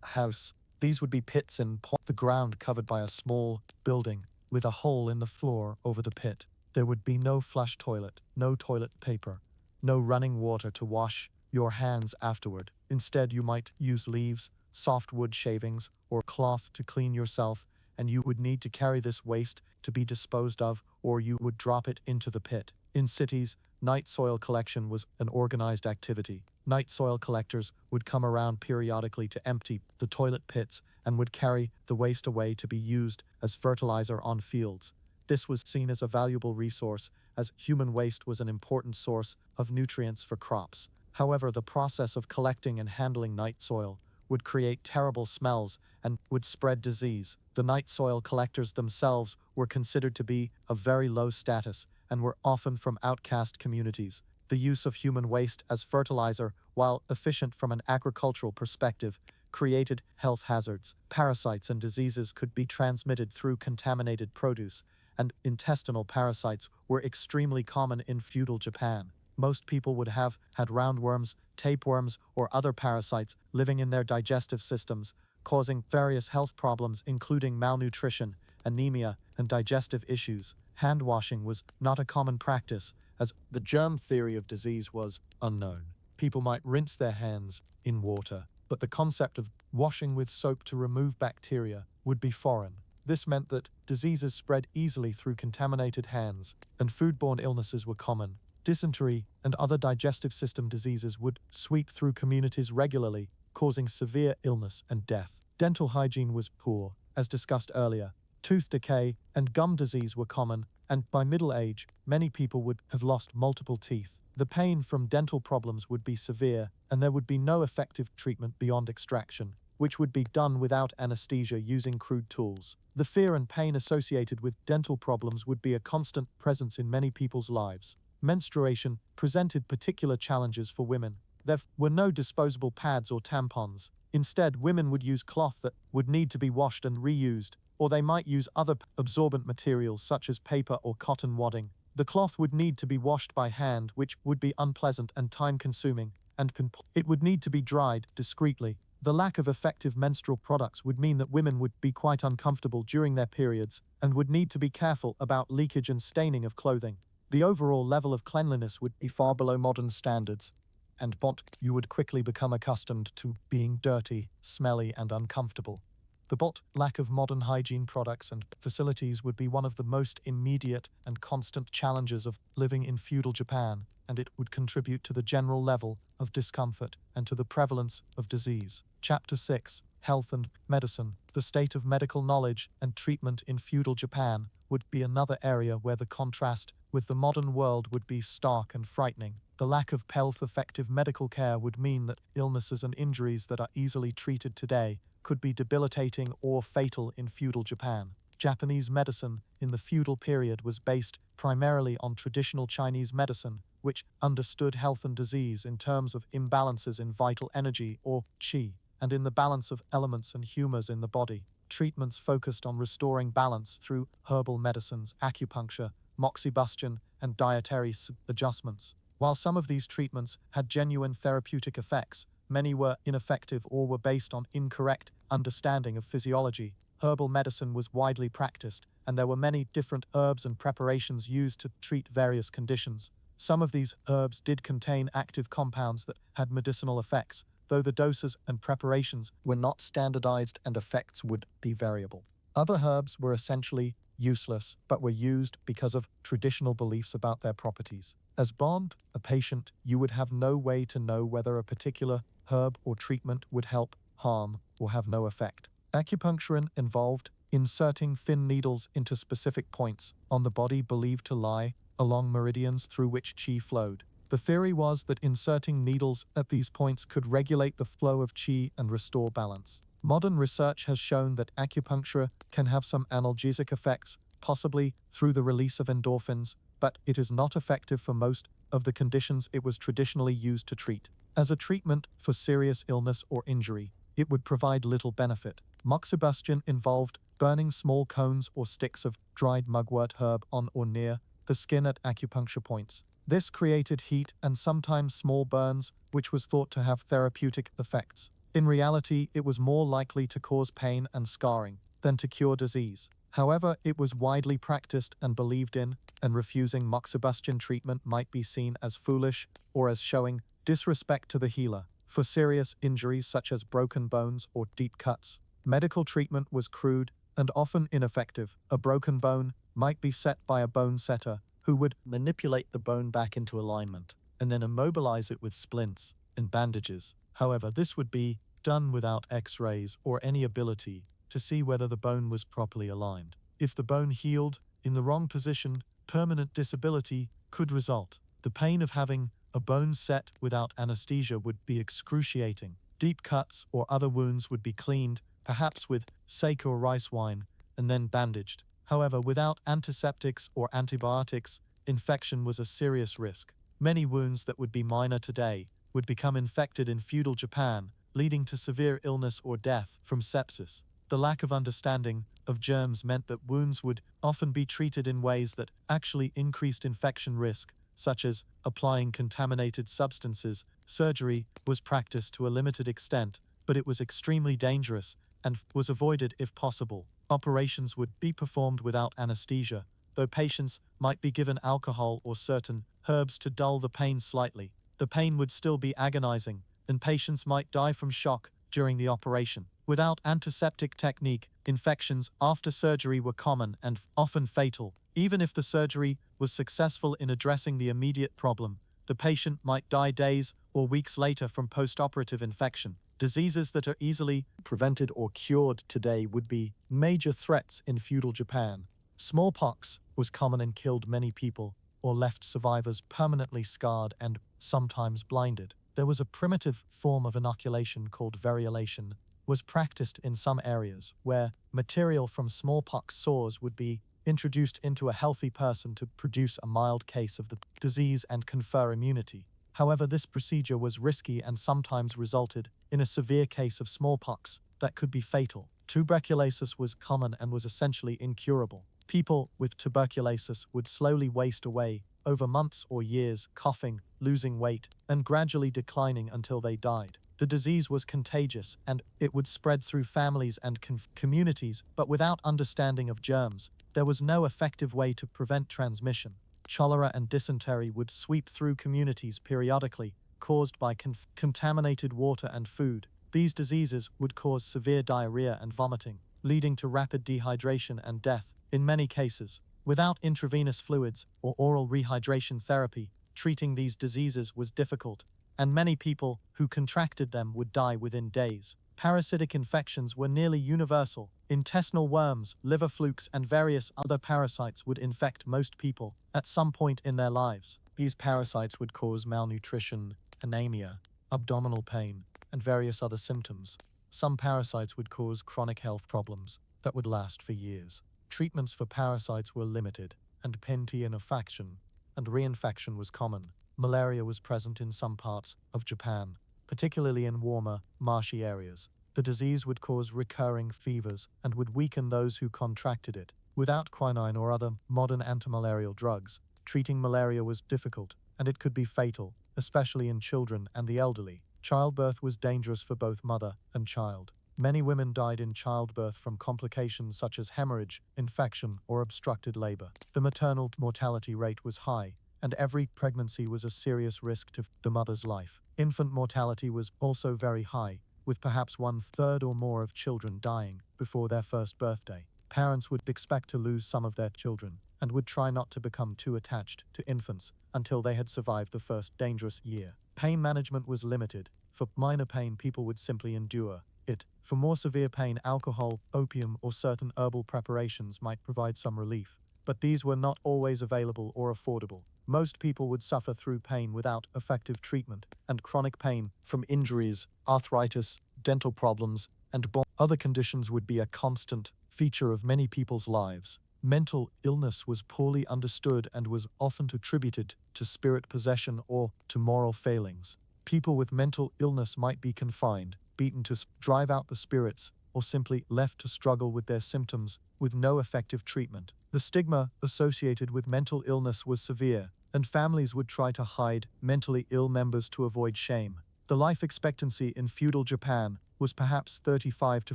house. These would be pits in the ground covered by a small building with a hole in the floor over the pit. There would be no flush toilet, no toilet paper, no running water to wash your hands afterward. Instead, you might use leaves, soft wood shavings, or cloth to clean yourself, and you would need to carry this waste to be disposed of, or you would drop it into the pit. In cities, night soil collection was an organized activity. Night soil collectors would come around periodically to empty the toilet pits and would carry the waste away to be used as fertilizer on fields. This was seen as a valuable resource, as human waste was an important source of nutrients for crops. However, the process of collecting and handling night soil would create terrible smells and would spread disease. The night soil collectors themselves were considered to be of very low status and were often from outcast communities. The use of human waste as fertilizer, while efficient from an agricultural perspective, created health hazards. Parasites and diseases could be transmitted through contaminated produce, and intestinal parasites were extremely common in feudal Japan. Most people would have had roundworms, tapeworms, or other parasites living in their digestive systems, causing various health problems including malnutrition, anemia, and digestive issues. Hand washing was not a common practice, as the germ theory of disease was unknown. People might rinse their hands in water, but the concept of washing with soap to remove bacteria would be foreign. This meant that diseases spread easily through contaminated hands, and foodborne illnesses were common. Dysentery and other digestive system diseases would sweep through communities regularly, causing severe illness and death. Dental hygiene was poor, as discussed earlier. Tooth decay and gum disease were common, and by middle age, many people would have lost multiple teeth. The pain from dental problems would be severe, and there would be no effective treatment beyond extraction, which would be done without anesthesia using crude tools. The fear and pain associated with dental problems would be a constant presence in many people's lives. Menstruation presented particular challenges for women. There were no disposable pads or tampons. Instead, women would use cloth that would need to be washed and reused, or they might use other absorbent materials such as paper or cotton wadding. The cloth would need to be washed by hand, which would be unpleasant and time-consuming, and it would need to be dried discreetly. The lack of effective menstrual products would mean that women would be quite uncomfortable during their periods and would need to be careful about leakage and staining of clothing. The overall level of cleanliness would be far below modern standards, and you would quickly become accustomed to being dirty, smelly, and uncomfortable. The lack of modern hygiene products and facilities would be one of the most immediate and constant challenges of living in feudal Japan, and it would contribute to the general level of discomfort and to the prevalence of disease. Chapter 6: Health and Medicine. The state of medical knowledge and treatment in feudal Japan would be another area where the contrast with the modern world would be stark and frightening. The lack of effective medical care would mean that illnesses and injuries that are easily treated today could be debilitating or fatal in feudal Japan. Japanese medicine in the feudal period was based primarily on traditional Chinese medicine, which understood health and disease in terms of imbalances in vital energy or qi, and in the balance of elements and humors in the body. Treatments focused on restoring balance through herbal medicines, acupuncture, moxibustion, and dietary adjustments. While some of these treatments had genuine therapeutic effects, many were ineffective or were based on incorrect understanding of physiology. Herbal medicine was widely practiced, and there were many different herbs and preparations used to treat various conditions. Some of these herbs did contain active compounds that had medicinal effects, though the doses and preparations were not standardized and effects would be variable. Other herbs were essentially useless, but were used because of traditional beliefs about their properties. As a patient, you would have no way to know whether a particular herb or treatment would help, harm, or have no effect. Acupuncture involved inserting thin needles into specific points on the body believed to lie along meridians through which qi flowed. The theory was that inserting needles at these points could regulate the flow of qi and restore balance. Modern research has shown that acupuncture can have some analgesic effects, possibly through the release of endorphins, but it is not effective for most of the conditions it was traditionally used to treat. As a treatment for serious illness or injury, it would provide little benefit. Moxibustion involved burning small cones or sticks of dried mugwort herb on or near the skin at acupuncture points. This created heat and sometimes small burns, which was thought to have therapeutic effects. In reality, it was more likely to cause pain and scarring than to cure disease. However, it was widely practiced and believed in, and refusing moxibustion treatment might be seen as foolish or as showing disrespect to the healer. For serious injuries such as broken bones or deep cuts, medical treatment was crude and often ineffective. A broken bone might be set by a bone setter who would manipulate the bone back into alignment and then immobilize it with splints and bandages. However, this would be done without x-rays or any ability to see whether the bone was properly aligned. If the bone healed in the wrong position, permanent disability could result. The pain of having a bone set without anesthesia would be excruciating. Deep cuts or other wounds would be cleaned, perhaps with sake or rice wine, and then bandaged. However, without antiseptics or antibiotics, infection was a serious risk. Many wounds that would be minor today would become infected in feudal Japan, leading to severe illness or death from sepsis. The lack of understanding of germs meant that wounds would often be treated in ways that actually increased infection risk, such as applying contaminated substances. Surgery was practiced to a limited extent, but it was extremely dangerous and was avoided if possible. Operations would be performed without anesthesia, though patients might be given alcohol or certain herbs to dull the pain slightly. The pain would still be agonizing, and patients might die from shock during the operation. Without antiseptic technique, infections after surgery were common and often fatal. Even if the surgery was successful in addressing the immediate problem, the patient might die days or weeks later from post-operative infection. Diseases that are easily prevented or cured today would be major threats in feudal Japan. Smallpox was common and killed many people, or left survivors permanently scarred and sometimes blinded. There was a primitive form of inoculation called variolation, was practiced in some areas, where material from smallpox sores would be introduced into a healthy person to produce a mild case of the disease and confer immunity. However, this procedure was risky and sometimes resulted in a severe case of smallpox that could be fatal. Tuberculosis was common and was essentially incurable. People with tuberculosis would slowly waste away over months or years, coughing, losing weight, and gradually declining until they died. The disease was contagious and it would spread through families and communities, but without understanding of germs, there was no effective way to prevent transmission. Cholera and dysentery would sweep through communities periodically, caused by contaminated water and food. These diseases would cause severe diarrhea and vomiting, leading to rapid dehydration and death. In many cases, without intravenous fluids or oral rehydration therapy, treating these diseases was difficult, and many people who contracted them would die within days. Parasitic infections were nearly universal. Intestinal worms, liver flukes, and various other parasites would infect most people at some point in their lives. These parasites would cause malnutrition, anemia, abdominal pain, and various other symptoms. Some parasites would cause chronic health problems that would last for years. Treatments for parasites were limited, and infection and reinfection was common. Malaria was present in some parts of Japan, particularly in warmer, marshy areas. The disease would cause recurring fevers and would weaken those who contracted it. Without quinine or other modern antimalarial drugs, treating malaria was difficult, and it could be fatal, especially in children and the elderly. Childbirth was dangerous for both mother and child. Many women died in childbirth from complications such as hemorrhage, infection, or obstructed labor. The maternal mortality rate was high, and every pregnancy was a serious risk to the mother's life. Infant mortality was also very high, with perhaps 1/3 or more of children dying before their first birthday. Parents would expect to lose some of their children, and would try not to become too attached to infants until they had survived the first dangerous year. Pain management was limited. For minor pain, people would simply endure it. For more severe pain, alcohol, opium, or certain herbal preparations might provide some relief, but these were not always available or affordable. Most people would suffer through pain without effective treatment, and chronic pain from injuries, arthritis, dental problems, and other conditions would be a constant feature of many people's lives. Mental illness was poorly understood and was often attributed to spirit possession or to moral failings. People with mental illness might be confined beaten to drive out the spirits, or simply left to struggle with their symptoms with no effective treatment. The stigma associated with mental illness was severe, and families would try to hide mentally ill members to avoid shame. The life expectancy in feudal Japan was perhaps 35 to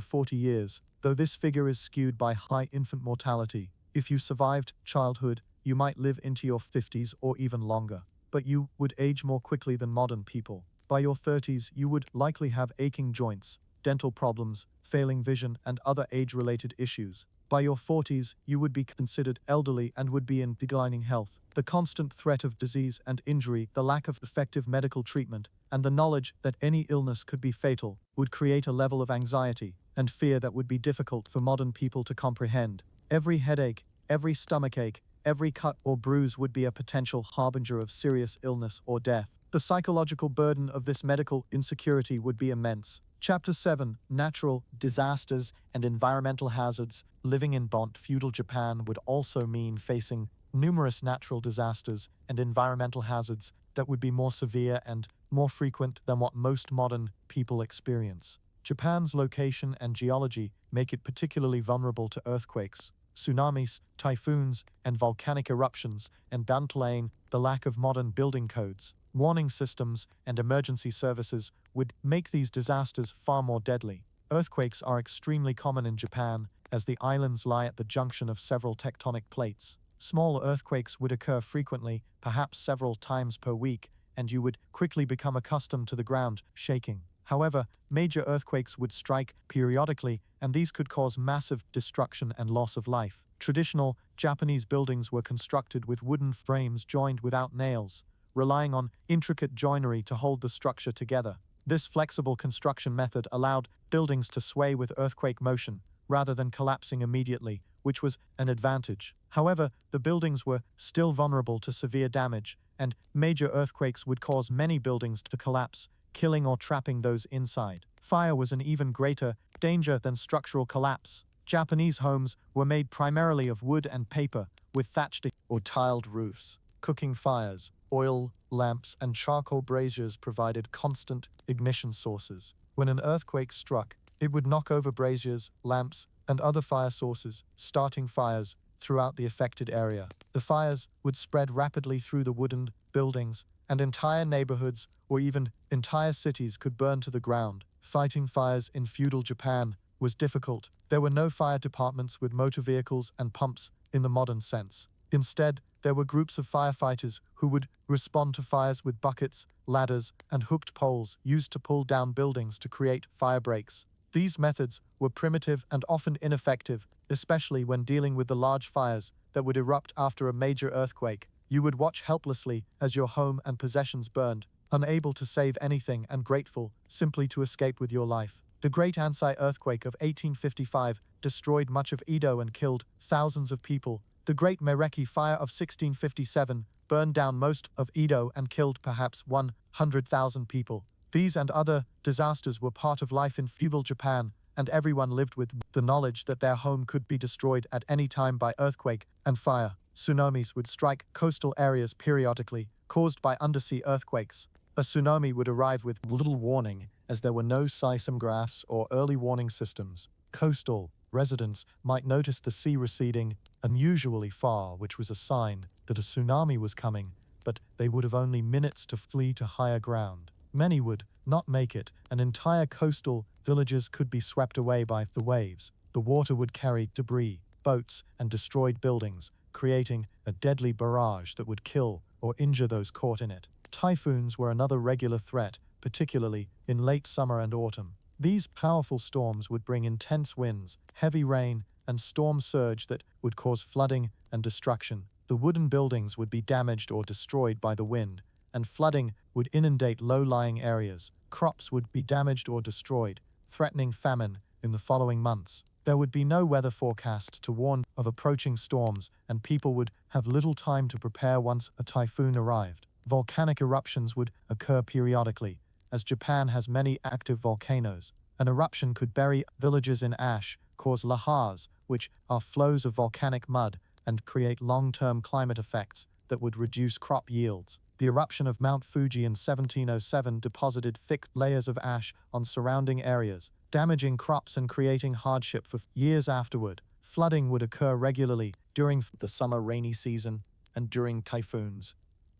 40 years, though this figure is skewed by high infant mortality. If you survived childhood, you might live into your 50s or even longer, but you would age more quickly than modern people. By your 30s, you would likely have aching joints, dental problems, failing vision, and other age-related issues. By your 40s, you would be considered elderly and would be in declining health. The constant threat of disease and injury, the lack of effective medical treatment, and the knowledge that any illness could be fatal would create a level of anxiety and fear that would be difficult for modern people to comprehend. Every headache, every stomachache, every cut or bruise would be a potential harbinger of serious illness or death. The psychological burden of this medical insecurity would be immense. Chapter 7: Natural Disasters and Environmental Hazards. Living in feudal Japan would also mean facing numerous natural disasters and environmental hazards that would be more severe and more frequent than what most modern people experience. Japan's location and geology make it particularly vulnerable to earthquakes, tsunamis, typhoons, and volcanic eruptions, and downplaying the lack of modern building codes, warning systems, and emergency services would make these disasters far more deadly. Earthquakes are extremely common in Japan, as the islands lie at the junction of several tectonic plates. Small earthquakes would occur frequently, perhaps several times per week, and you would quickly become accustomed to the ground shaking. However, major earthquakes would strike periodically, and these could cause massive destruction and loss of life. Traditional Japanese buildings were constructed with wooden frames joined without nails, relying on intricate joinery to hold the structure together. This flexible construction method allowed buildings to sway with earthquake motion, rather than collapsing immediately, which was an advantage. However, the buildings were still vulnerable to severe damage, and major earthquakes would cause many buildings to collapse, killing or trapping those inside. Fire was an even greater danger than structural collapse. Japanese homes were made primarily of wood and paper, with thatched or tiled roofs. Cooking fires, oil lamps, and charcoal braziers provided constant ignition sources. When an earthquake struck, it would knock over braziers, lamps, and other fire sources, starting fires throughout the affected area. The fires would spread rapidly through the wooden buildings, and entire neighborhoods or even entire cities could burn to the ground. Fighting fires in feudal Japan was difficult. There were no fire departments with motor vehicles and pumps in the modern sense. Instead, there were groups of firefighters who would respond to fires with buckets, ladders, and hooked poles used to pull down buildings to create fire breaks. These methods were primitive and often ineffective, especially when dealing with the large fires that would erupt after a major earthquake. You would watch helplessly as your home and possessions burned, unable to save anything and grateful simply to escape with your life. The Great Ansai earthquake of 1855 destroyed much of Edo and killed thousands of people. The Great Mereki fire of 1657 burned down most of Edo and killed perhaps 100,000 people. These and other disasters were part of life in feudal Japan, and everyone lived with the knowledge that their home could be destroyed at any time by earthquake and fire. Tsunamis would strike coastal areas periodically, caused by undersea earthquakes. A tsunami would arrive with little warning, as there were no seismographs or early warning systems. Coastal residents might notice the sea receding unusually far, which was a sign that a tsunami was coming, but they would have only minutes to flee to higher ground. Many would not make it, and entire coastal villages could be swept away by the waves. The water would carry debris, boats, and destroyed buildings, creating a deadly barrage that would kill or injure those caught in it. Typhoons were another regular threat, particularly in late summer and autumn. These powerful storms would bring intense winds, heavy rain, and storm surge that would cause flooding and destruction. The wooden buildings would be damaged or destroyed by the wind, and flooding would inundate low-lying areas. Crops would be damaged or destroyed, threatening famine in the following months. There would be no weather forecast to warn of approaching storms, and people would have little time to prepare once a typhoon arrived. Volcanic eruptions would occur periodically, as Japan has many active volcanoes. An eruption could bury villages in ash, cause lahars, which are flows of volcanic mud, and create long-term climate effects that would reduce crop yields. The eruption of Mount Fuji in 1707 deposited thick layers of ash on surrounding areas, damaging crops and creating hardship for years afterward. Flooding would occur regularly during the summer rainy season and during typhoons.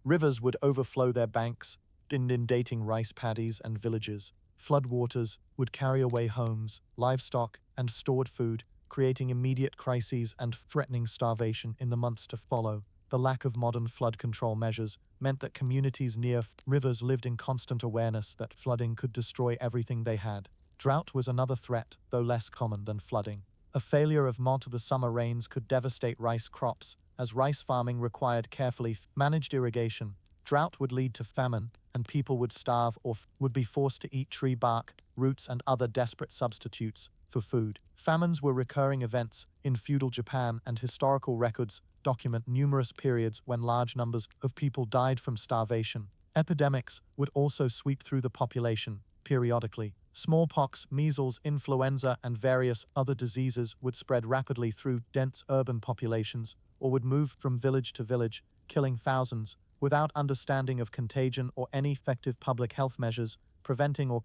Rivers would overflow their banks, inundating rice paddies and villages. Floodwaters would carry away homes, livestock, and stored food, creating immediate crises and threatening starvation in the months to follow. The lack of modern flood control measures meant that communities near rivers lived in constant awareness that flooding could destroy everything they had. Drought was another threat, though less common than flooding. A failure of the summer rains could devastate rice crops, as rice farming required carefully managed irrigation. Drought would lead to famine, and people would starve or would be forced to eat tree bark, roots, and other desperate substitutes for food. Famines were recurring events in feudal Japan, and historical records document numerous periods when large numbers of people died from starvation. Epidemics would also sweep through the population periodically. Smallpox, measles, influenza, and various other diseases would spread rapidly through dense urban populations or would move from village to village, killing thousands. Without understanding of contagion or any effective public health measures, preventing or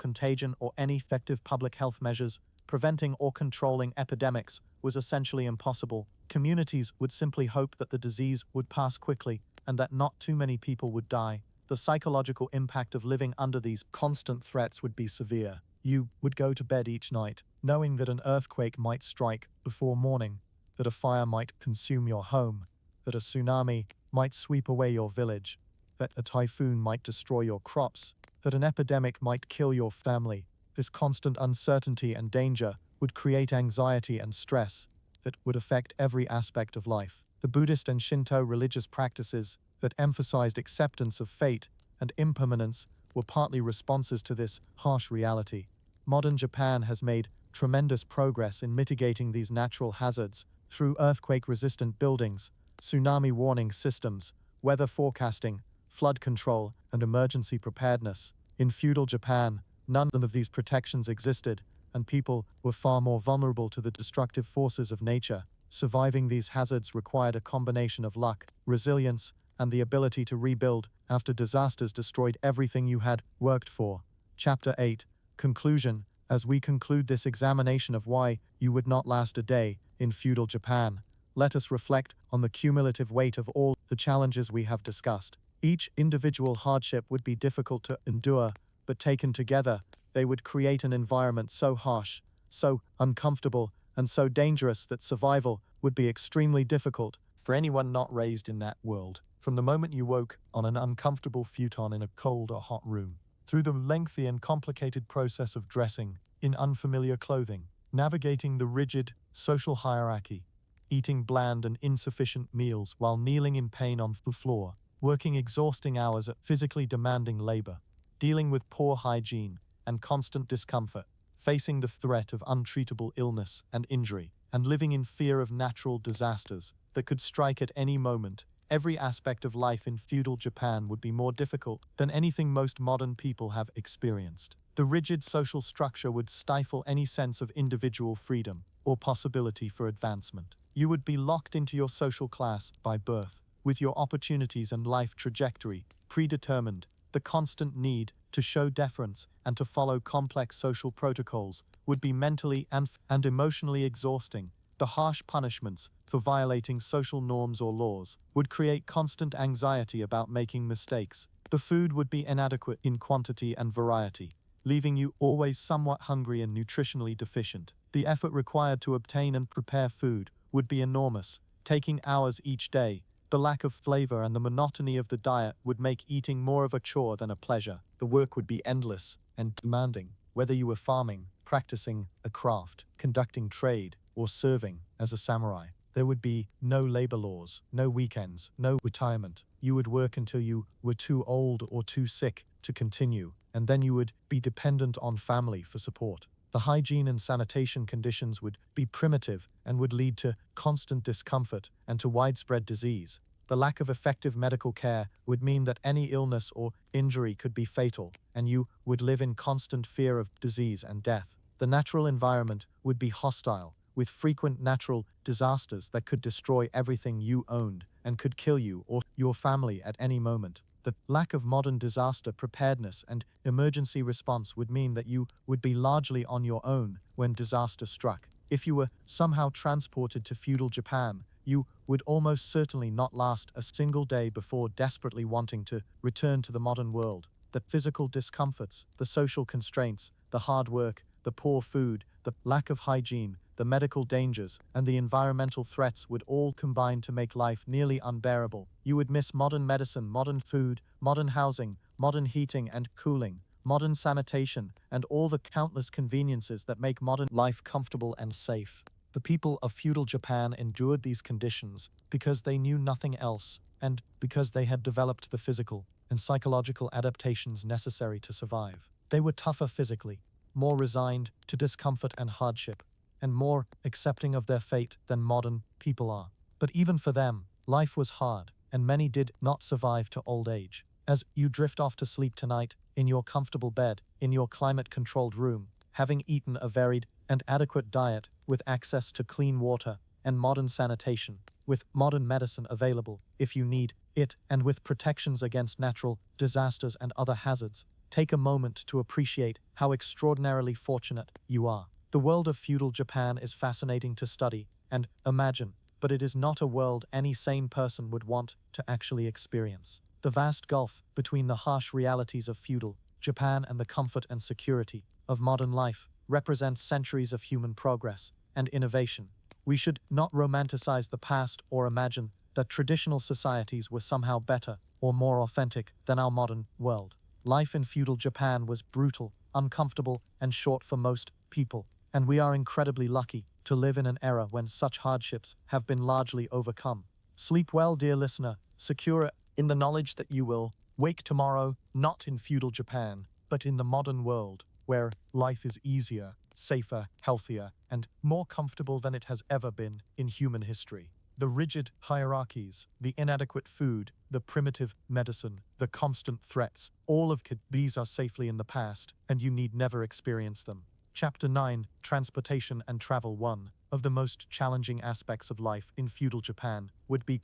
controlling epidemics was essentially impossible. Communities would simply hope that the disease would pass quickly and that not too many people would die. The psychological impact of living under these constant threats would be severe. You would go to bed each night, knowing that an earthquake might strike before morning, that a fire might consume your home, that a tsunami might sweep away your village, that a typhoon might destroy your crops, that an epidemic might kill your family. This constant uncertainty and danger would create anxiety and stress that would affect every aspect of life. The Buddhist and Shinto religious practices that emphasized acceptance of fate and impermanence were partly responses to this harsh reality. Modern Japan has made tremendous progress in mitigating these natural hazards through earthquake-resistant buildings, tsunami warning systems, weather forecasting, flood control, and emergency preparedness. In feudal Japan, none of these protections existed, and people were far more vulnerable to the destructive forces of nature. Surviving these hazards required a combination of luck, resilience, and the ability to rebuild after disasters destroyed everything you had worked for. Chapter 8. Conclusion. As we conclude this examination of why you would not last a day in feudal Japan, let us reflect on the cumulative weight of all the challenges we have discussed. Each individual hardship would be difficult to endure, but taken together, they would create an environment so harsh, so uncomfortable, and so dangerous that survival would be extremely difficult for anyone not raised in that world. From the moment you woke on an uncomfortable futon in a cold or hot room, through the lengthy and complicated process of dressing in unfamiliar clothing, navigating the rigid social hierarchy, eating bland and insufficient meals while kneeling in pain on the floor, working exhausting hours at physically demanding labor, dealing with poor hygiene and constant discomfort, facing the threat of untreatable illness and injury, and living in fear of natural disasters that could strike at any moment. Every aspect of life in feudal Japan would be more difficult than anything most modern people have experienced. The rigid social structure would stifle any sense of individual freedom or possibility for advancement. You would be locked into your social class by birth, with your opportunities and life trajectory predetermined. The constant need to show deference and to follow complex social protocols would be mentally and emotionally exhausting. The harsh punishments for violating social norms or laws would create constant anxiety about making mistakes. The food would be inadequate in quantity and variety, leaving you always somewhat hungry and nutritionally deficient. The effort required to obtain and prepare food would be enormous, taking hours each day. The lack of flavor and the monotony of the diet would make eating more of a chore than a pleasure. The work would be endless and demanding, whether you were farming, practicing a craft, conducting trade, or serving as a samurai. There would be no labor laws, no weekends, no retirement. You would work until you were too old or too sick to continue, and then you would be dependent on family for support. The hygiene and sanitation conditions would be primitive and would lead to constant discomfort and to widespread disease. The lack of effective medical care would mean that any illness or injury could be fatal, and you would live in constant fear of disease and death. The natural environment would be hostile, with frequent natural disasters that could destroy everything you owned and could kill you or your family at any moment. The lack of modern disaster preparedness and emergency response would mean that you would be largely on your own when disaster struck. If you were somehow transported to feudal Japan, you would almost certainly not last a single day before desperately wanting to return to the modern world. The physical discomforts, the social constraints, the hard work, the poor food, the lack of hygiene, the medical dangers, and the environmental threats would all combine to make life nearly unbearable. You would miss modern medicine, modern food, modern housing, modern heating and cooling, modern sanitation, and all the countless conveniences that make modern life comfortable and safe. The people of feudal Japan endured these conditions because they knew nothing else, and because they had developed the physical and psychological adaptations necessary to survive. They were tougher physically, more resigned to discomfort and hardship, and more accepting of their fate than modern people are. But even for them, life was hard, and many did not survive to old age. As you drift off to sleep tonight, in your comfortable bed, in your climate-controlled room, having eaten a varied and adequate diet with access to clean water and modern sanitation, with modern medicine available if you need it, and with protections against natural disasters and other hazards, take a moment to appreciate how extraordinarily fortunate you are. The world of feudal Japan is fascinating to study and imagine, but it is not a world any sane person would want to actually experience. The vast gulf between the harsh realities of feudal Japan and the comfort and security of modern life represents centuries of human progress and innovation. We should not romanticize the past or imagine that traditional societies were somehow better or more authentic than our modern world. Life in feudal Japan was brutal, uncomfortable, and short for most people, and we are incredibly lucky to live in an era when such hardships have been largely overcome. Sleep well, dear listener, secure in the knowledge that you will wake tomorrow not in feudal Japan, but in the modern world, where life is easier, safer, healthier, and more comfortable than it has ever been in human history. The rigid hierarchies, the inadequate food, the primitive medicine, the constant threats, all of these are safely in the past, and you need never experience them. Chapter 9, Transportation and Travel. One of the most challenging aspects of life in feudal Japan would be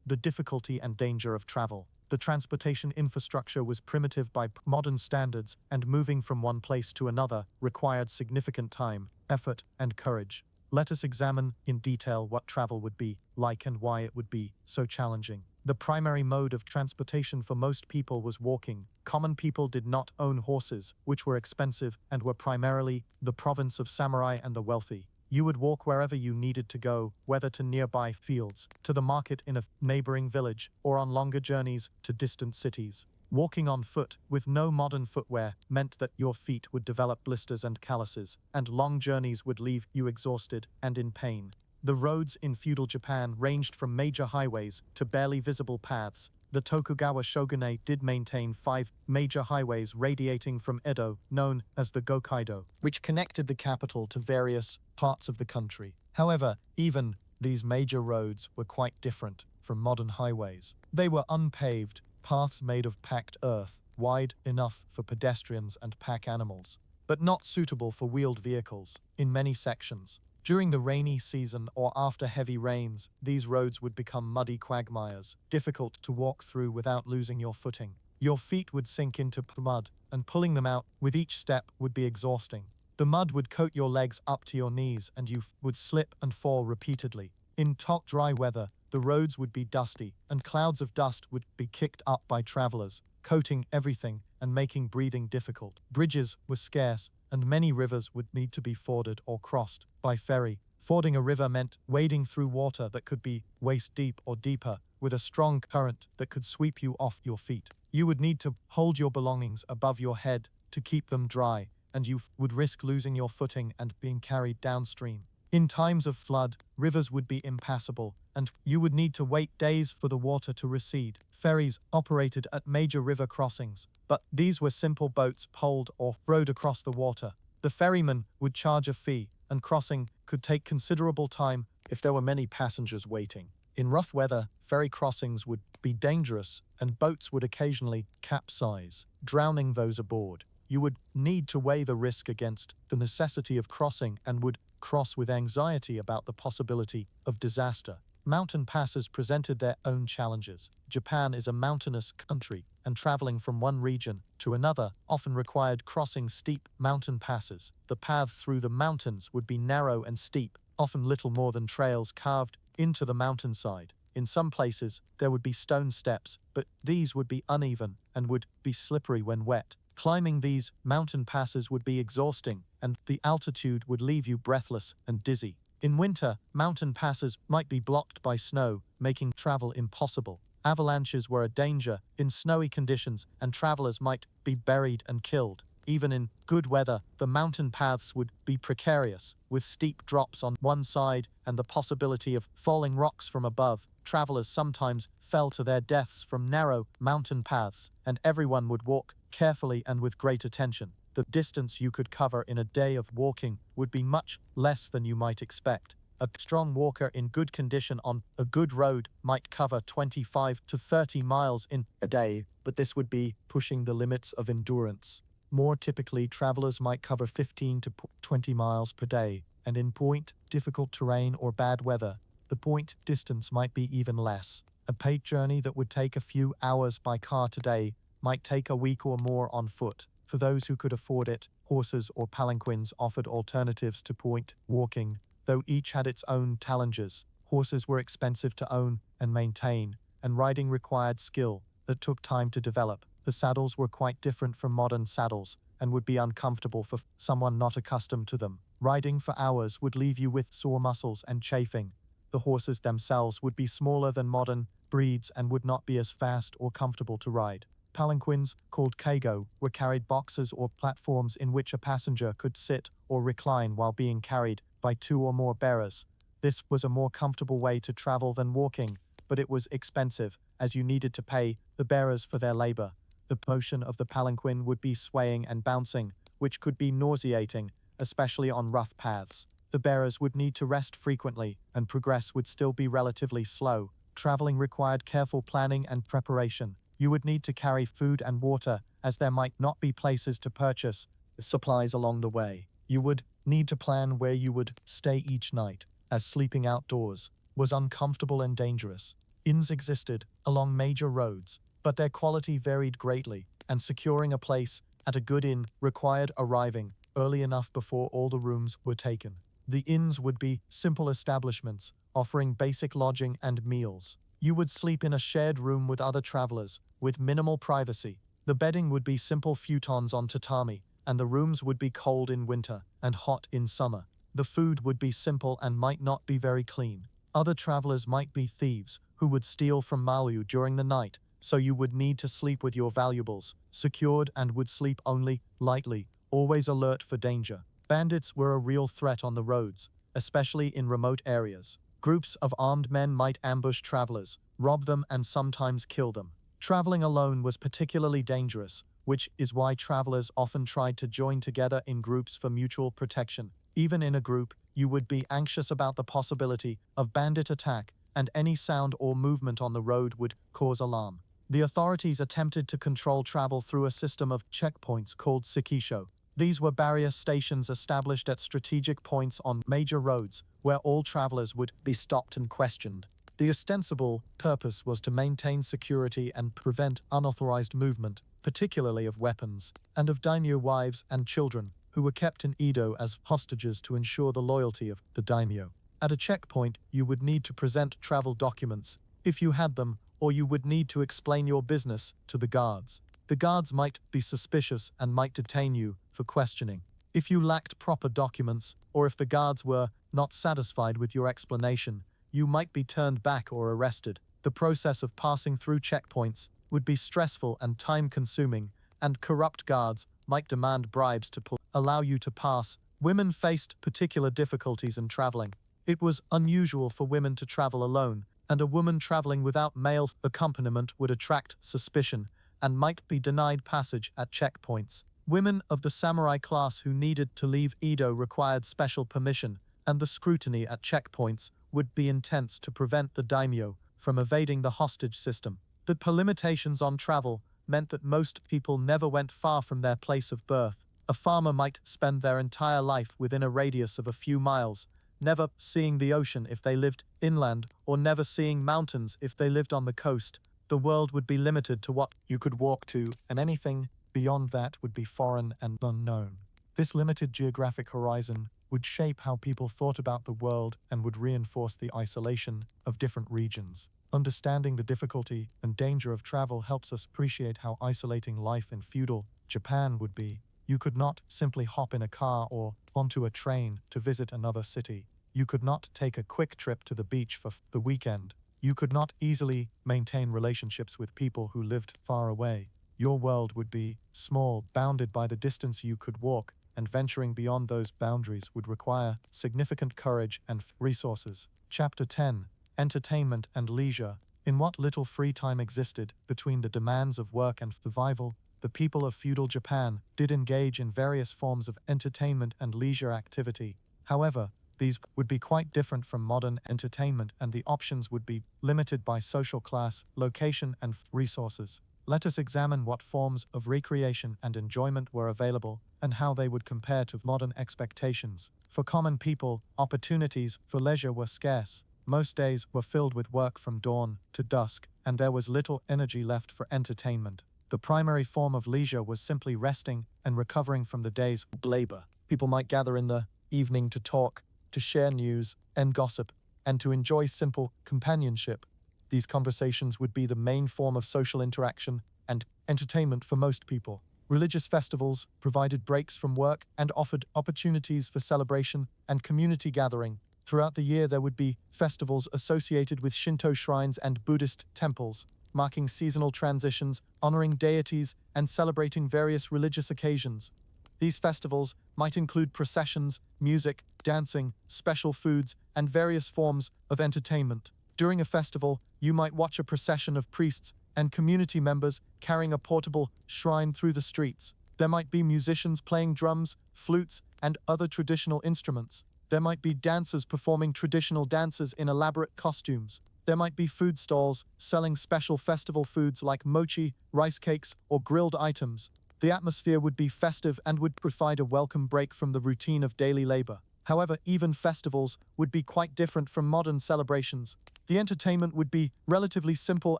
the difficulty and danger of travel. The transportation infrastructure was primitive by modern standards, and moving from one place to another required significant time, effort, and courage. Let us examine in detail what travel would be like and why it would be so challenging. The primary mode of transportation for most people was walking. Common people did not own horses, which were expensive and were primarily the province of samurai and the wealthy. You would walk wherever you needed to go, whether to nearby fields, to the market in a neighboring village, or on longer journeys to distant cities. Walking on foot, with no modern footwear, meant that your feet would develop blisters and calluses, and long journeys would leave you exhausted and in pain. The roads in feudal Japan ranged from major highways to barely visible paths. The Tokugawa shogunate did maintain 5 major highways radiating from Edo, known as the Gokaido, which connected the capital to various parts of the country. However, even these major roads were quite different from modern highways. They were unpaved paths made of packed earth, wide enough for pedestrians and pack animals, but not suitable for wheeled vehicles. In many sections, during the rainy season or after heavy rains, these roads would become muddy quagmires, difficult to walk through without losing your footing. Your feet would sink into mud, and pulling them out with each step would be exhausting. The mud would coat your legs up to your knees, and you would slip and fall repeatedly. In hot, dry weather, the roads would be dusty, and clouds of dust would be kicked up by travelers, coating everything and making breathing difficult. Bridges were scarce, and many rivers would need to be forded or crossed by ferry. Fording a river meant wading through water that could be waist deep or deeper, with a strong current that could sweep you off your feet. You would need to hold your belongings above your head to keep them dry, and you would risk losing your footing and being carried downstream. In times of flood, rivers would be impassable, and you would need to wait days for the water to recede. Ferries operated at major river crossings, but these were simple boats poled or rowed across the water. The ferryman would charge a fee, and crossing could take considerable time if there were many passengers waiting. In rough weather, ferry crossings would be dangerous, and boats would occasionally capsize, drowning those aboard. You would need to weigh the risk against the necessity of crossing and would cross with anxiety about the possibility of disaster. Mountain passes presented their own challenges. Japan is a mountainous country, and traveling from one region to another often required crossing steep mountain passes. The paths through the mountains would be narrow and steep, often little more than trails carved into the mountainside. In some places, there would be stone steps, but these would be uneven and would be slippery when wet. Climbing these mountain passes would be exhausting, and the altitude would leave you breathless and dizzy. In winter, mountain passes might be blocked by snow, making travel impossible. Avalanches were a danger in snowy conditions, and travelers might be buried and killed. Even in good weather, the mountain paths would be precarious, with steep drops on one side and the possibility of falling rocks from above. Travelers sometimes fell to their deaths from narrow mountain paths, and everyone would walk carefully and with great attention. The distance you could cover in a day of walking would be much less than you might expect. A strong walker in good condition on a good road might cover 25 to 30 miles in a day, but this would be pushing the limits of endurance. More typically, travelers might cover 15 to 20 miles per day, and in point, difficult terrain or bad weather, the point distance might be even less. A paid journey that would take a few hours by car today might take a week or more on foot. For those who could afford it, horses or palanquins offered alternatives to point walking, though each had its own challenges. Horses were expensive to own and maintain, and riding required skill that took time to develop. The saddles were quite different from modern saddles and would be uncomfortable for someone not accustomed to them. Riding for hours would leave you with sore muscles and chafing. The horses themselves would be smaller than modern breeds and would not be as fast or comfortable to ride. Palanquins, called kago, were carried boxes or platforms in which a passenger could sit or recline while being carried by two or more bearers. This was a more comfortable way to travel than walking, but it was expensive, as you needed to pay the bearers for their labor. The motion of the palanquin would be swaying and bouncing, which could be nauseating, especially on rough paths. The bearers would need to rest frequently, and progress would still be relatively slow. Traveling required careful planning and preparation. You would need to carry food and water, as there might not be places to purchase supplies along the way. You would need to plan where you would stay each night, as sleeping outdoors was uncomfortable and dangerous. Inns existed along major roads, but their quality varied greatly, and securing a place at a good inn required arriving early enough before all the rooms were taken. The inns would be simple establishments, offering basic lodging and meals. You would sleep in a shared room with other travelers, with minimal privacy. The bedding would be simple futons on tatami, and the rooms would be cold in winter and hot in summer. The food would be simple and might not be very clean. Other travelers might be thieves, who would steal from Malu during the night, so you would need to sleep with your valuables secured and would sleep only lightly, always alert for danger. Bandits were a real threat on the roads, especially in remote areas. Groups of armed men might ambush travelers, rob them and sometimes kill them. Traveling alone was particularly dangerous, which is why travelers often tried to join together in groups for mutual protection. Even in a group, you would be anxious about the possibility of bandit attack, and any sound or movement on the road would cause alarm. The authorities attempted to control travel through a system of checkpoints called Sikisho. These were barrier stations established at strategic points on major roads, where all travelers would be stopped and questioned. The ostensible purpose was to maintain security and prevent unauthorized movement, particularly of weapons, and of daimyo wives and children, who were kept in Edo as hostages to ensure the loyalty of the daimyo. At a checkpoint, you would need to present travel documents, if you had them, or you would need to explain your business to the guards. The guards might be suspicious and might detain you for questioning. If you lacked proper documents, or if the guards were not satisfied with your explanation, you might be turned back or arrested. The process of passing through checkpoints would be stressful and time-consuming, and corrupt guards might demand bribes to allow you to pass. Women faced particular difficulties in traveling. It was unusual for women to travel alone, and a woman traveling without male accompaniment would attract suspicion and might be denied passage at checkpoints. Women of the samurai class who needed to leave Edo required special permission, and the scrutiny at checkpoints would be intense to prevent the daimyo from evading the hostage system. The limitations on travel meant that most people never went far from their place of birth. A farmer might spend their entire life within a radius of a few miles, never seeing the ocean if they lived inland, or never seeing mountains if they lived on the coast. The world would be limited to what you could walk to, and anything beyond that would be foreign and unknown. This limited geographic horizon would shape how people thought about the world and would reinforce the isolation of different regions. Understanding the difficulty and danger of travel helps us appreciate how isolating life in feudal Japan would be. You could not simply hop in a car or onto a train to visit another city. You could not take a quick trip to the beach for the weekend. You could not easily maintain relationships with people who lived far away. Your world would be small, bounded by the distance you could walk, and venturing beyond those boundaries would require significant courage and resources. Chapter 10: Entertainment and Leisure. In what little free time existed between the demands of work and survival, the people of feudal Japan did engage in various forms of entertainment and leisure activity. However, these would be quite different from modern entertainment, and the options would be limited by social class, location, and resources. Let us examine what forms of recreation and enjoyment were available and how they would compare to modern expectations. For common people, opportunities for leisure were scarce. Most days were filled with work from dawn to dusk, and there was little energy left for entertainment. The primary form of leisure was simply resting and recovering from the day's labor. People might gather in the evening to talk, to share news and gossip, and to enjoy simple companionship. These conversations would be the main form of social interaction and entertainment for most people. Religious festivals provided breaks from work and offered opportunities for celebration and community gathering. Throughout the year, there would be festivals associated with Shinto shrines and Buddhist temples, marking seasonal transitions, honoring deities, and celebrating various religious occasions. These festivals might include processions, music, dancing, special foods, and various forms of entertainment. During a festival, you might watch a procession of priests and community members carrying a portable shrine through the streets. There might be musicians playing drums, flutes, and other traditional instruments. There might be dancers performing traditional dances in elaborate costumes. There might be food stalls selling special festival foods like mochi, rice cakes, or grilled items. The atmosphere would be festive and would provide a welcome break from the routine of daily labor. However, even festivals would be quite different from modern celebrations. The entertainment would be relatively simple